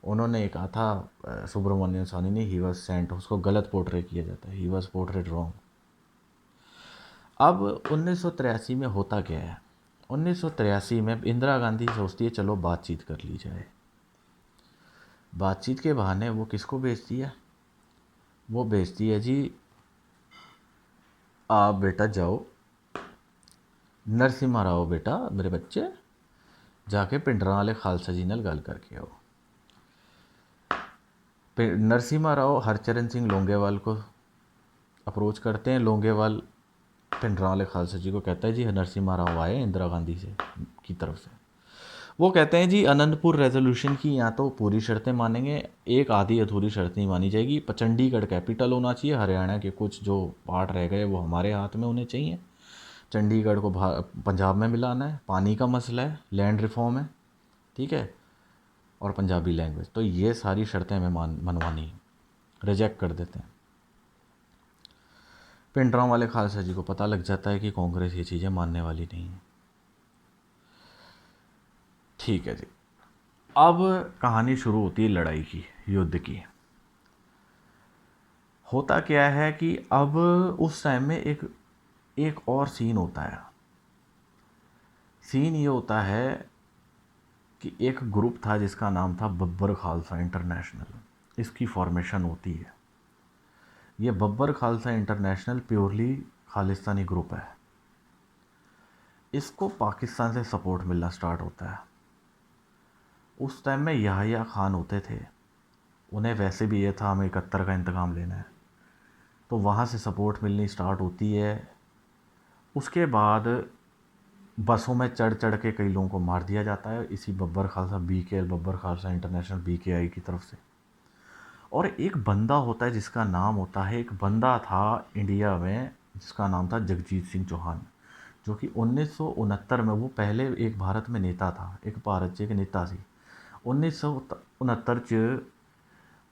उन्होंने कहा था सुब्रमण्यम स्वामी ने ही वॉज सेंट, उसको गलत पोर्ट्रे किया जाता है, ही वॉज पोर्ट्रेड रॉन्ग। अब 1983 में होता क्या है, 1983 में इंदिरा गांधी सोचती है चलो बातचीत कर ली जाए। बातचीत के बहाने वो किसको भेजती है? वो भेजती है जी, आप बेटा जाओ, नरसिम्हा राव बेटा मेरे बच्चे जाके पिंडरां वाले खालसा जी नाल गल करके आओ। नरसिम्हा राव हरचरण सिंह लोंगेवाल को अप्रोच करते हैं। लोंगेवाल पिंडरां वाले खालसा जी को कहता है जी नरसिम्हा राव आए इंदिरा गांधी से की तरफ से। वो कहते हैं जी आनंदपुर रेजोल्यूशन की या तो पूरी शर्तें मानेंगे, एक आधी अधूरी शर्त नहीं मानी जाएगी। चंडीगढ़ कैपिटल होना चाहिए, हरियाणा के कुछ जो पार्ट रह गए वो हमारे हाथ में होने चाहिए, चंडीगढ़ को पंजाब में मिलाना है, पानी का मसला है, लैंड रिफॉर्म है, ठीक है, और पंजाबी लैंग्वेज। तो ये सारी शर्तें हमें मनवानी है, रिजेक्ट कर देते हैं। पिंडरां वाले खालसा जी को पता लग जाता है कि कांग्रेस ये चीज़ें मानने वाली नहीं है। ठीक है जी, अब कहानी शुरू होती है लड़ाई की, युद्ध की। होता क्या है कि अब उस टाइम में एक और सीन होता है। सीन ये होता है कि एक ग्रुप था जिसका नाम था बब्बर खालसा इंटरनेशनल। इसकी फॉर्मेशन होती है। ये Babbar Khalsa international purely Khalistani group है। इसको पाकिस्तान से सपोर्ट मिलना स्टार्ट होता है। उस टाइम में याहिया खान होते थे, उन्हें वैसे भी ये था हमें 71 का इंतकाम लेना है, तो वहाँ से सपोर्ट मिलनी स्टार्ट होती है। उसके बाद बसों में चढ़ चढ़ के कई लोगों को मार दिया जाता है इसी Babbar Khalsa BKL Babbar Khalsa international BKI की तरफ से। और एक बंदा होता है जिसका नाम होता है, एक बंदा था इंडिया में जिसका नाम था जगजीत सिंह चौहान, जो कि 1969 में वो पहले एक भारत में नेता था, एक भारत च एक नेता सी। 1969 च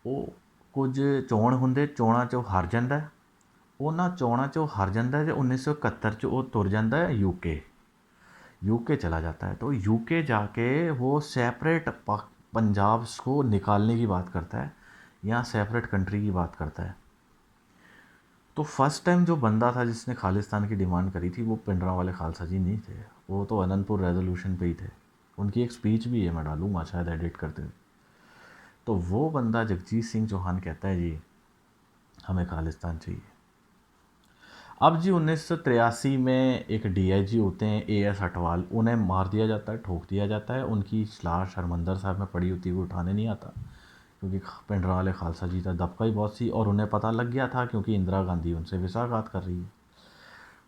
ਉਹ ਕੁਝ ਚੋਣ ਹੁੰਦੇ, ਚੋਣਾਂ 'ਚੋਂ ਹਾਰ ਜਾਂਦਾ। ਉਹਨਾਂ ਚੋਣਾਂ 'ਚੋਂ ਹਾਰ ਜਾਂਦਾ ਤੇ 1971 'ਚ ਉਹ ਤੁਰ ਜਾਂਦਾ है यूके चला जाता है। तो यूके जाके वो सेपरेट पंजाब को निकालने की बात करता है, यहाँ सेपरेट कंट्री की बात करता है। तो फर्स्ट टाइम जो बंदा था जिसने खालिस्तान की डिमांड करी थी वो पिंडरां वाले खालसा जी नहीं थे, वो तो आनंदपुर रेजोल्यूशन पे ही थे। उनकी एक स्पीच भी है, मैं डालूंगा शायद एडिट करते हुए। तो वो बंदा जगजीत सिंह चौहान कहता है जी हमें खालिस्तान चाहिए। अब जी 1983 में एक DIG होते हैं AS अटवाल, उन्हें मार दिया जाता है, ठोक दिया जाता है। उनकी लाश हरमंदर साहब में पड़ी होती है, वो उठाने नहीं आता क्योंकि पिंडरां वाले खालसा जी का दबका ही बहुत सी, और उन्हें पता लग गया था क्योंकि इंदिरा गांधी उनसे विश्वासघात कर रही है।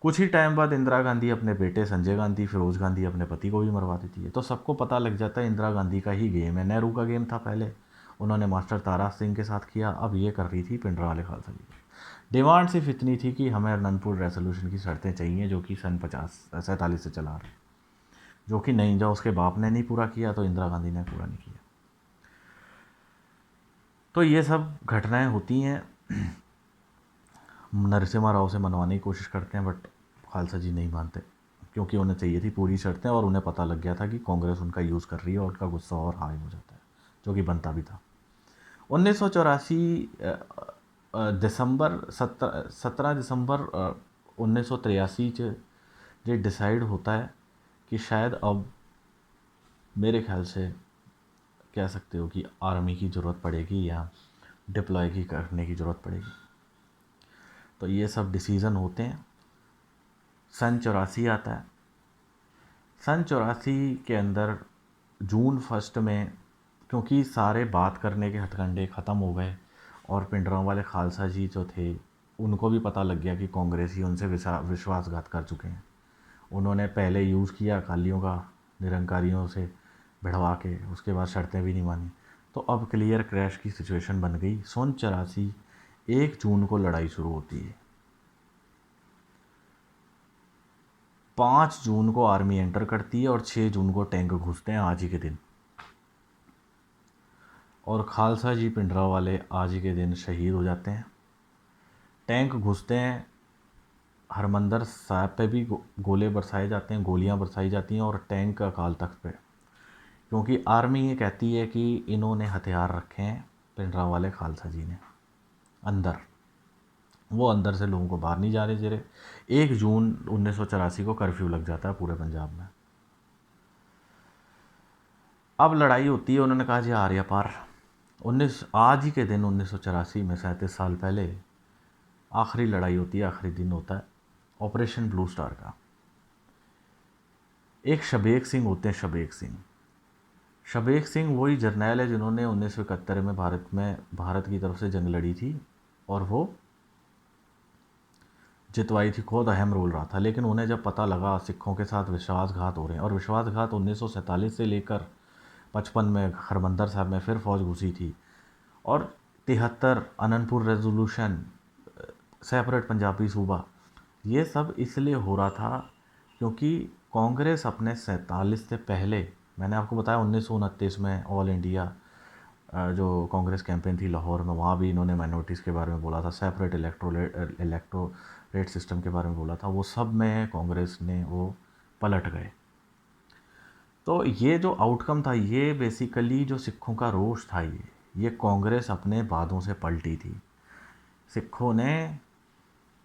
कुछ ही टाइम बाद इंदिरा गांधी अपने बेटे संजय गांधी, फिरोज गांधी अपने पति को भी मरवा देती है। तो सबको पता लग जाता है इंदिरा गांधी का ही गेम है। नेहरू का गेम था पहले, उन्होंने मास्टर तारा सिंह के साथ किया, अब ये कर रही थी पिंडरां वाले खालसा जी। डिमांड सिर्फ इतनी थी कि हमें आनंदपुर रेजोल्यूशन की शर्तें चाहिए जो कि सन 47 से चला रहे, जो कि नहीं, जब उसके बाप ने नहीं पूरा किया तो इंदिरा गांधी ने पूरा नहीं किया। तो ये सब घटनाएं होती हैं। नरसिम्हा राव से मनवाने की कोशिश करते हैं बट खालसा जी नहीं मानते क्योंकि उन्हें चाहिए थी पूरी शर्तें, और उन्हें पता लग गया था कि कांग्रेस उनका यूज़ कर रही है और उनका गुस्सा और हाई हो जाता है, जो कि बनता भी था। 1984 दिसंबर 17 दिसंबर 1983 च ये डिसाइड होता है कि शायद अब मेरे ख्याल से कह सकते हो कि आर्मी की ज़रूरत पड़ेगी या डिप्लॉय की करने की ज़रूरत पड़ेगी। तो ये सब डिसीज़न होते हैं। सन 84 आता है। सन 84 के अंदर जून 1 में, क्योंकि सारे बात करने के हथकंडे ख़त्म हो गए और पिंडरां वाले खालसा जी जो थे उनको भी पता लग गया कि कांग्रेस ही उनसे विश्वासघात कर चुके हैं। उन्होंने पहले यूज़ किया अकालियों का, निरंकारियों से भिड़वा के, उसके बाद शर्तें भी नहीं मानी। तो अब क्लियर क्रैश की सिचुएशन बन गई। सन 84 1 जून को लड़ाई शुरू होती है। 5 जून को आर्मी एंटर करती है और 6 जून को टैंक घुसते हैं आज ही के दिन, और खालसा जी पिंडरां वाले आज ही के दिन शहीद हो जाते हैं। टैंक घुसते हैं, हरमंदर साहब पे भी गोले बरसाए जाते हैं, गोलियां बरसाई जाती हैं, और टैंक अकाल तख्त पे, क्योंकि आर्मी ये कहती है कि इन्होंने हथियार रखे हैं पिंडरां वाले खालसा जी ने अंदर, वो अंदर से लोगों को बाहर नहीं जाने दे रहे। 1 जून 1984 को कर्फ्यू लग जाता है पूरे पंजाब में। अब लड़ाई होती है, उन्होंने कहा जी आर्या पार, आज ही के दिन 1984 में 37 साल पहले आखिरी लड़ाई होती है, आखिरी दिन होता है ऑपरेशन ब्लू स्टार का। एक शबेग सिंह होते हैं, शबेग सिंह वही जर्नैल है जिन्होंने 1971 में भारत की तरफ से जंग लड़ी थी और वो जितवाई थी, खुद अहम रोल रहा था। लेकिन उन्हें जब पता लगा सिखों के साथ विश्वासघात हो रहे हैं, और विश्वासघात 1947 से लेकर 55 में हरमंदर साहब में फिर फौज घुसी थी, और 73 अनंतपुर रेजोल्यूशन, सेपरेट पंजाबी सूबा, ये सब इसलिए हो रहा था क्योंकि कांग्रेस अपने 47 से पहले, मैंने आपको बताया 1929 में ऑल इंडिया जो कांग्रेस कैंपेन थी लाहौर में, वहाँ भी इन्होंने माइनॉरिटीज़ के बारे में बोला था, सेपरेट इलेक्टोरेट सिस्टम के बारे में बोला था, वो सब में कांग्रेस ने वो पलट गए। तो ये जो आउटकम था, ये बेसिकली जो सिखों का रोष था, ये कांग्रेस अपने वादों से पलटी थी। सिखों ने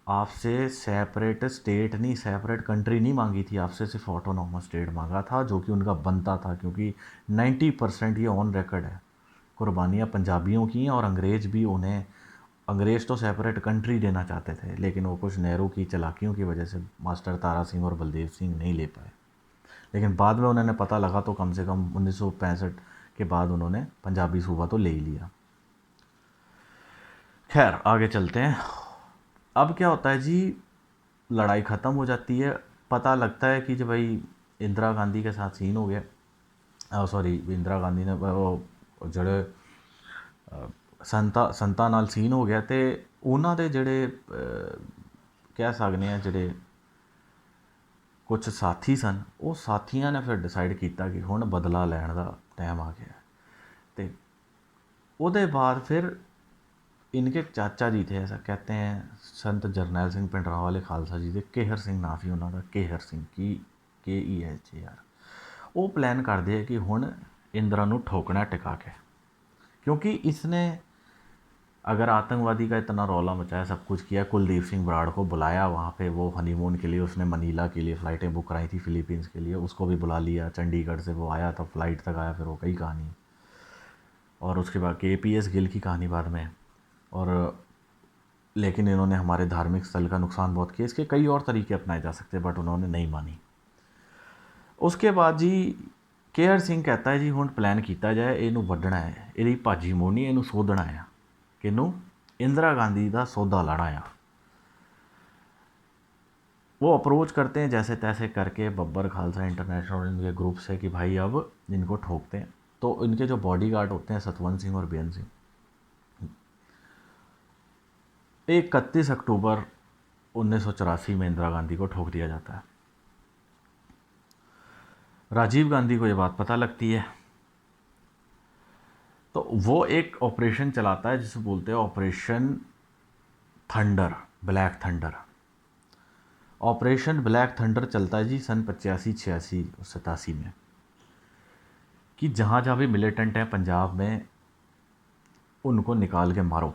आपसे सेपरेट स्टेट नहीं, सेपरेट कंट्री नहीं मांगी थी, आपसे सिर्फ ऑटोनॉमस स्टेट मांगा था, जो कि उनका बनता था, क्योंकि 90% ये ऑन रिकॉर्ड है, कुर्बानियाँ पंजाबियों की हैं। और अंग्रेज़ तो सेपरेट कंट्री देना चाहते थे, लेकिन वो कुछ नेहरू की चालाकियों की वजह से मास्टर तारा सिंह और बलदेव सिंह नहीं ले पाए। लेकिन बाद में उन्होंने पता लगा तो कम से कम 1965 के बाद उन्होंने पंजाबी सूबा तो ले ही लिया। खैर आगे चलते हैं। अब क्या होता है जी, लड़ाई ख़त्म हो जाती है, पता लगता है कि जब भाई इंदिरा गांधी के साथ सीन हो गया, सॉरी इंदिरा गांधी ने वो जड़े संता नाल सीन हो गया, तो उन्होंने जड़े कह सकते हैं जड़े कुछ साथी सन, वो साथियों ने फिर डिसाइड किया कि हुण बदला लैण का टाइम आ गया। तो उसदे बाद फिर इनके चाचा जी थे, ऐसा कहते हैं, संत जरनैल सिंह पिंडरांवाले खालसा जी के, केहर सिंह नाम सी उन्होंने, केहर सिंह की KEH यार, वो प्लान करते हैं कि हुण इंदिरा नूं ठोकना टिका के, क्योंकि इसने अगर आतंकवादी का इतना रौला मचाया, सब कुछ किया, कुलदीप सिंह बराड़ को बुलाया वहाँ पे, वो हनीमून के लिए उसने मनीला के लिए फ़्लाइटें बुक कराई थी फ़िलीपींस के लिए, उसको भी बुला लिया, चंडीगढ़ से वो आया तब फ्लाइट तक आया, फिर वो कई कहानी, और उसके बाद KPS गिल की कहानी बाद में। और लेकिन इन्होंने हमारे धार्मिक स्थल का नुकसान बहुत किया, इसके कई और तरीके अपनाए जा सकते, बट उन्होंने नहीं मानी। उसके बाद जी केहर सिंह कहता है जी हुण प्लान किया जाए, इनू वड्डना है, यदी भाजी मोड़नी, इनू सोधना है, किनू इंदिरा गांधी का सौदा लाना है। वो अप्रोच करते हैं जैसे तैसे करके, बब्बर खालसा इंटरनेशनल इनके ग्रुप से, कि भाई अब इनको ठोकते हैं। तो इनके जो बॉडीगार्ड होते हैं सतवंत सिंह और बेअंत सिंह, 31 अक्टूबर 1984 में इंदिरा गांधी को ठोक दिया जाता है। राजीव गांधी को ये बात पता लगती है, तो वो एक ऑपरेशन चलाता है जिसे बोलते हैं operation thunder, black thunder. Operation black thunder चलता है जी सन 85, 86 और 87 में, कि जहाँ जहाँ भी मिलिटेंट हैं पंजाब में, उनको निकाल के मारो,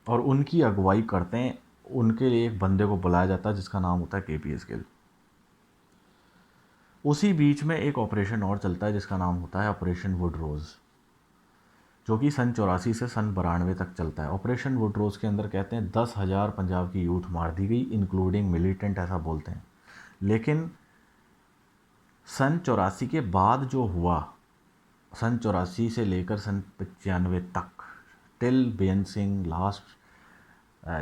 और उनकी अगुवाई करते हैं, उनके लिए एक बंदे को बुलाया जाता है जिसका नाम होता है KPS गिल। उसी बीच में एक ऑपरेशन और चलता है जिसका नाम होता है ऑपरेशन वुड रोज़, जो कि सन 84 से सन 92 तक चलता है। ऑपरेशन वुड रोज़ के अंदर कहते हैं 10,000 पंजाब की यूथ मार दी गई, इंक्लूडिंग मिलिटेंट, ऐसा बोलते हैं। लेकिन सन 84 के बाद जो हुआ, सन 84 से लेकर सन 95 तक, टिल बेअंत सिंह लास्ट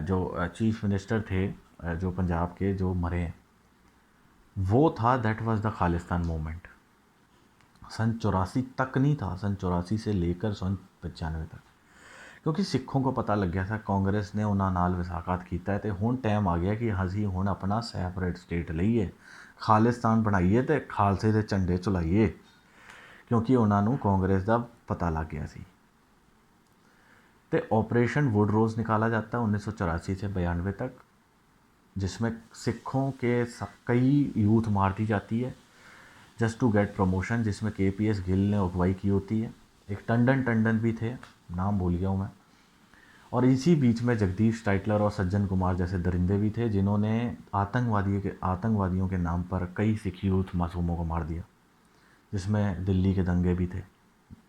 जो चीफ मिनिस्टर थे जो पंजाब के, जो मरे, वो था, that was the Khalistan movement. सन 84 तक नहीं था, सन 84 से लेकर सन 95 तक, क्योंकि सिखों को पता लग गया था कांग्रेस ने उन्होंने नाल विसाखात किया है, तो हुण टाइम आ गया कि असीं हुण अपना सैपरेट स्टेट लईए, खालिस्तान बनाइए, तो खालसे के झंडे चलाइए, क्योंकि उन्होंने कांग्रेस का पता लग गया सी। तो ऑपरेशन वुड रोज़ निकाला जाता है 1984 से 92 तक, जिसमें सिखों के कई यूथ मार दी जाती है जस्ट टू गेट प्रमोशन, जिसमें KPS गिल ने अगुवाई की होती है। एक टंडन भी थे, नाम भूल गया हूँ मैं। और इसी बीच में जगदीश टाइटलर और सज्जन कुमार जैसे दरिंदे भी थे, जिन्होंने आतंकवादियों के नाम पर कई सिख यूथ मासूमों को मार दिया, जिसमें दिल्ली के दंगे भी थे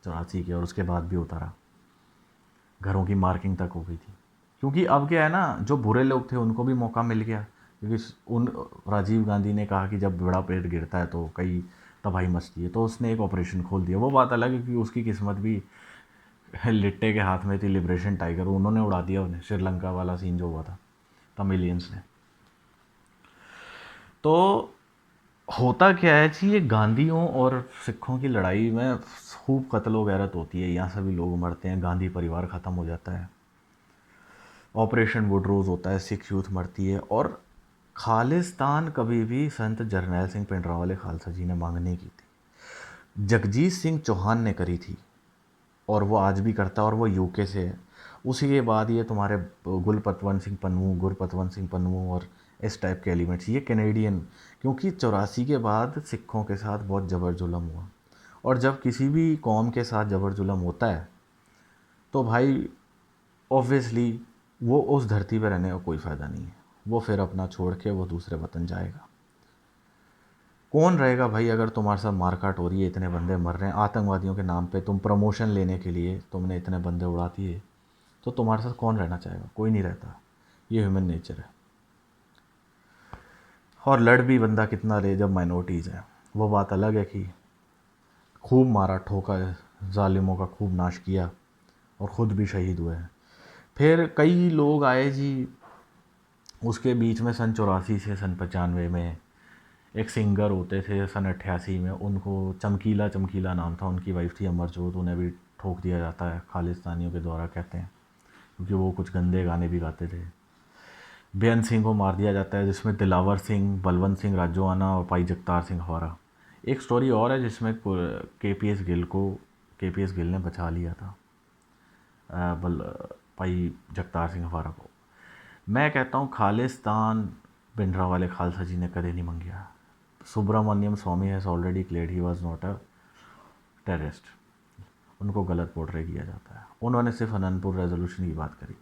84 के, और उसके बाद भी होता रहा। घरों की मार्किंग तक हो गई थी। क्योंकि अब क्या है ना, जो बुरे लोग थे उनको भी मौका मिल गया, क्योंकि उन राजीव गांधी ने कहा कि जब बड़ा पेड़ गिरता है तो कई तबाही मचती है, तो उसने एक ऑपरेशन खोल दिया। वो बात अलग है कि उसकी किस्मत भी लिट्टे के हाथ में थी, लिबरेशन टाइगर, उन्होंने उड़ा दिया उन्हें, श्रीलंका वाला सीन जो हुआ था तमिलियंस ने। तो होता क्या है जी, ये गांधियों और सिखों की लड़ाई में खूब कत्ल व गैरत होती है, यहाँ सभी लोग मरते हैं, गांधी परिवार ख़त्म हो जाता है, ऑपरेशन वुडरोज होता है, सिख यूथ मरती है। और खालिस्तान कभी भी संत जरनैल सिंह भिंडरांवाले खालसा जी ने मांग नहीं की थी, जगजीत सिंह चौहान ने करी थी, और वो आज भी करता है, और वो यूके से है। उसी के बाद ये तुम्हारे गुरपतवंत सिंह पन्नू और इस टाइप के एलिमेंट्स, ये कैनेडियन, क्योंकि 84 के बाद सिखों के साथ बहुत जबर जुल्म हुआ, और जब किसी भी कौम के साथ जबर जुल्म होता है तो भाई ऑब्वियसली वो उस धरती पर रहने का कोई फ़ायदा नहीं है, वो फिर अपना छोड़ के वो दूसरे वतन जाएगा। कौन रहेगा भाई, अगर तुम्हारे साथ मारकाट हो रही है, इतने बंदे मर रहे हैं आतंकवादियों के नाम पे, तुम प्रमोशन लेने के लिए तुमने इतने बंदे उड़ा दिए, तो तुम्हारे साथ कौन रहना चाहेगा? कोई नहीं रहता। ये ह्यूमन नेचर है। और लड़ भी बंदा कितना ले जब माइनॉरिटीज़ है, वो बात अलग है कि खूब मारा ठोका, जालिमों का खूब नाश किया, और ख़ुद भी शहीद हुए हैं। फिर कई लोग आए जी उसके बीच में, सन 84 से सन 95 में एक सिंगर होते थे सन 88 में, उनको चमकीला नाम था, उनकी वाइफ थी अमरजोत, उन्हें भी ठोक दिया जाता है खालिस्तानियों के द्वारा, कहते हैं, क्योंकि वो कुछ गंदे गाने भी गाते थे। बेअंत सिंह को मार दिया जाता है, जिसमें दिलावर सिंह, बलवंत सिंह राजोआना और भाई जगतार सिंह हवारा। एक स्टोरी और है जिसमें केपीएस गिल ने बचा लिया था भाई जगतार सिंह हवारा को। मैं कहता हूँ खालिस्तान भिंडरांवाले खालसा जी ने कदे नहीं मांगा। Subramanian Swamy has already cleared he was not a terrorist, उनको गलत पोर्ट्रे किया जाता है, उन्होंने सिर्फ अनंतपुर रेजोल्यूशन की बात करी।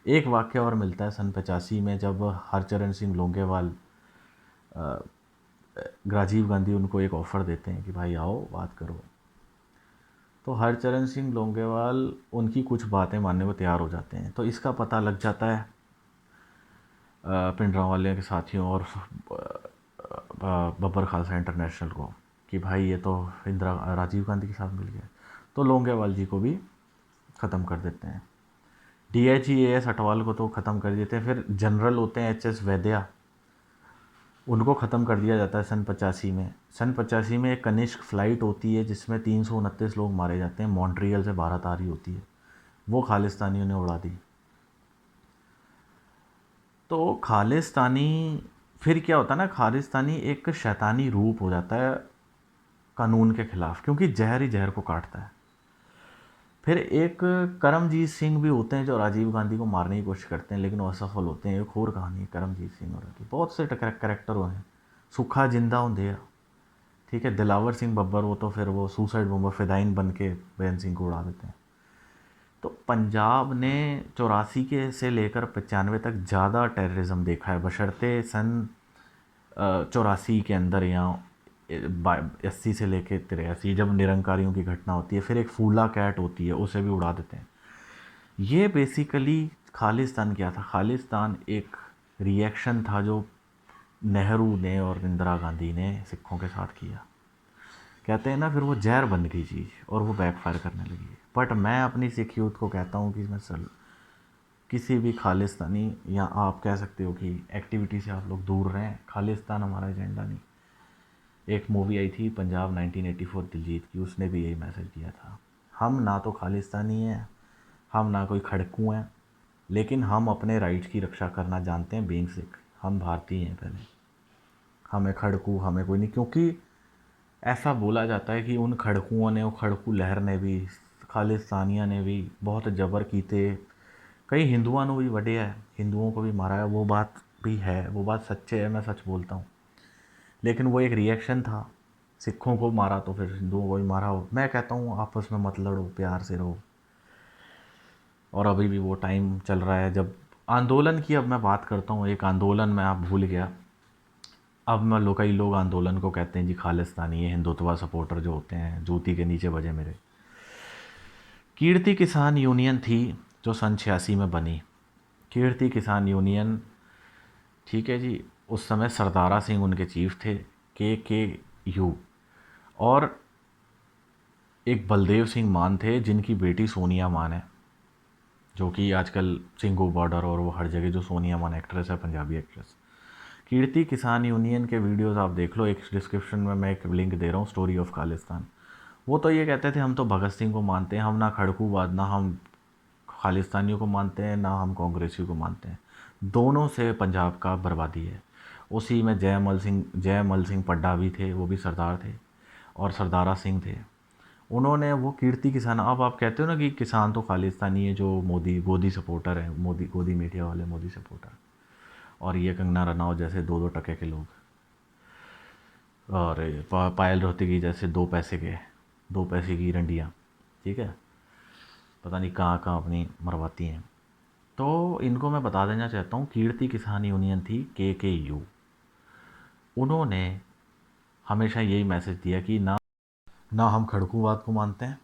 एक वाक्य और मिलता है सन 85 में, जब हरचरण सिंह लोंगेवाल, राजीव गांधी उनको एक ऑफ़र देते हैं कि भाई आओ बात करो, तो हरचरण सिंह लोंगेवाल उनकी कुछ बातें मानने को तैयार हो जाते हैं। तो इसका पता लग जाता है भिंडरांवाले के साथियों और बब्बर खालसा इंटरनेशनल को कि भाई ये तो राजीव गांधी के साथ मिल गया, तो लोंगेवाल जी को भी ख़त्म कर देते हैं। DIG AS अटवाल को तो ख़त्म कर देते हैं। फिर जनरल होते हैं HS वैद्या, उनको ख़त्म कर दिया जाता है सन 85 में। सन 85 में एक कनिष्क फ़्लाइट होती है जिसमें 329 लोग मारे जाते हैं, मॉन्ट्रियल से भारत आ रही होती है, वो खालिस्तानियों ने उड़ा दी। तो खालिस्तानी फिर क्या होता है ना, खालिस्तानी एक शैतानी रूप हो जाता है कानून के ख़िलाफ़, क्योंकि जहर ही जहर को काटता है। फिर एक करमजीत सिंह भी होते हैं जो राजीव गांधी को मारने की कोशिश करते हैं, लेकिन वो असफल होते हैं। एक और कहानी है करमजीत सिंह और की, बहुत से कैरेक्टर हैं, सुखा जिंदा होंगे, ठीक है, दिलावर सिंह बब्बर, वो तो फिर वो सुसाइड बॉम्बर फिदाइन बन के बेअंत सिंह को उड़ा देते हैं। तो पंजाब ने 84 के से लेकर 95 तक ज़्यादा टेररिज्म देखा है, बशर्ते सन 84 के अंदर या 80 से लेकर 83 जब निरंकारियों की घटना होती है, फिर एक फूला कैट होती है, उसे भी उड़ा देते हैं। ये बेसिकली खालिस्तान क्या था? खालिस्तान एक रिएक्शन था जो नेहरू ने और इंदिरा गांधी ने सिखों के साथ किया। कहते हैं ना, फिर वो जहर बन गई चीज़ और वो बैकफायर करने लगी। बट मैं अपनी सिख यूथ को कहता हूँ कि मैं किसी भी खालिस्तानी, या आप कह सकते हो कि एक्टिविटी से आप लोग दूर रहें। खालिस्तान हमारा एजेंडा नहीं। एक मूवी आई थी पंजाब 1984 दिलजीत की, उसने भी यही मैसेज दिया था, हम ना तो खालिस्तानी हैं, हम ना कोई खड़कू हैं, लेकिन हम अपने राइट्स की रक्षा करना जानते हैं। बीइंग सिख हम भारतीय हैं, पहले हमें खड़कू हमें कोई नहीं, क्योंकि ऐसा बोला जाता है कि उन खड़कुओं ने, वो खड़कू लहर ने भी, खालिस्तानियों ने भी बहुत जबर कीते, कई हिंदुओं ने भी वढ़िया है, हिंदुओं को भी मारा है, वो बात भी है, वो बात सच्चे है, मैं सच बोलता हूँ। लेकिन वो एक रिएक्शन था, सिखों को मारा तो फिर हिंदुओं को भी मारा हो। मैं कहता हूँ आपस में मत लड़ो, प्यार से रहो। और अभी भी वो टाइम चल रहा है जब आंदोलन की, अब मैं बात करता हूँ, एक आंदोलन में आप भूल गया, अब मैं कई लोग आंदोलन को कहते हैं जी खालिस्तानी, ये हिंदुत्व सपोर्टर जो होते हैं, जूती के नीचे बजे मेरे। कीर्ति किसान यूनियन थी जो सन 86 में बनी, कीर्ति किसान यूनियन, ठीक है जी। उस समय सरदारा सिंह उनके चीफ थे, के यू, और एक बलदेव सिंह मान थे जिनकी बेटी सोनिया मान है, जो कि आजकल सिंगू बॉर्डर और वो हर जगह जो सोनिया मान एक्ट्रेस है, पंजाबी एक्ट्रेस। कीर्ति किसान यूनियन के वीडियोस आप देख लो, एक डिस्क्रिप्शन में मैं एक लिंक दे रहा हूँ, स्टोरी ऑफ खालिस्तान। वो तो ये कहते थे हम तो भगत सिंह को मानते हैं, हम ना खड़कूबाद, ना हम खालिस्तानियों को मानते हैं, ना हम कांग्रेसियों को मानते हैं। दोनों से पंजाब का बर्बादी है। उसी में जयमल सिंह पड्डा भी थे, वो भी सरदार थे, और सरदारा सिंह थे। उन्होंने वो कीर्ति किसान, अब आप कहते हो ना कि किसान तो खालिस्तानी है, जो मोदी गोदी सपोर्टर है, मोदी गोदी मीडिया वाले मोदी सपोर्टर, और ये कंगना रनावत जैसे 2-2 टके के लोग, और पायल रोहतगी जैसे 2 पैसे की रंडियाँ, ठीक है, पता नहीं कहाँ कहाँ अपनी मरवाती हैं। तो इनको मैं बता देना चाहता हूँ, कीर्ति किसान यूनियन थी के यू। उन्होंने हमेशा यही मैसेज दिया कि ना हम खड़कूवाद को मानते हैं,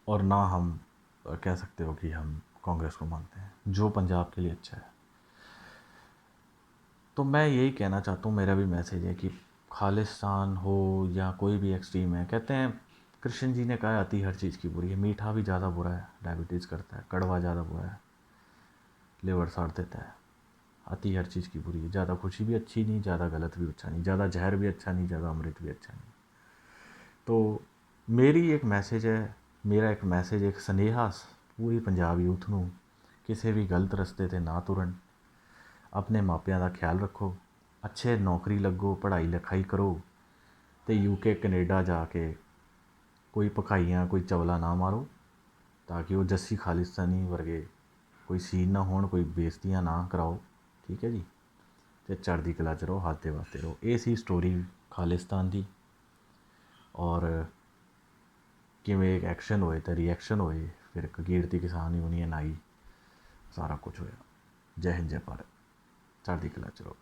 और ना हम कह सकते हो कि हम कांग्रेस को मानते हैं, जो पंजाब के लिए अच्छा है। तो मैं यही कहना चाहता हूँ, मेरा भी मैसेज है कि खालिस्तान हो या कोई भी एक्सट्रीम है, कहते हैं कृष्ण जी ने कहा है अति हर चीज़ की बुरी है, मीठा भी ज़्यादा बुरा है, डायबिटीज़ करता है, कड़वा ज़्यादा बुरा है, लिवर साड़ देता है, अति हर चीज़ की बुरी है। ज़्यादा खुशी भी अच्छी नहीं, ज़्यादा गलत भी अच्छा नहीं, ज़्यादा जहर भी अच्छा नहीं, ज़्यादा अमृत भी अच्छा नहीं। तो मेरी एक मैसेज है, मेरा एक मैसेज, एक स्नेहा पूरी पंजाब यूथ ਨੂੰ, ਕਿਸੇ ਵੀ गलत रस्ते ਤੇ ना तुरन, अपने मापियां ਦਾ ख्याल रखो, अच्छे नौकरी लगो, पढ़ाई लिखाई करो, तो यूके कनेडा जाके कोई भखाइयाँ कोई चवला ना मारो, ताकि वो जस्सी खालिस्तानी वर्गे कोई सीन ना होण, कोई बेइज्जतियां ना कराओ, ठीक है जी। तो चढ़दी कला च रहो, हाथ दे वास्ते रहो। ये सी स्टोरी खालिस्तान की, और किवें एक एक्शन होए तो रिएक्शन होए, फिर कीर्ति किसान यूनियन आई, सारा कुछ होया। जय हिंद जय भारत, चढ़दी कला च रहो।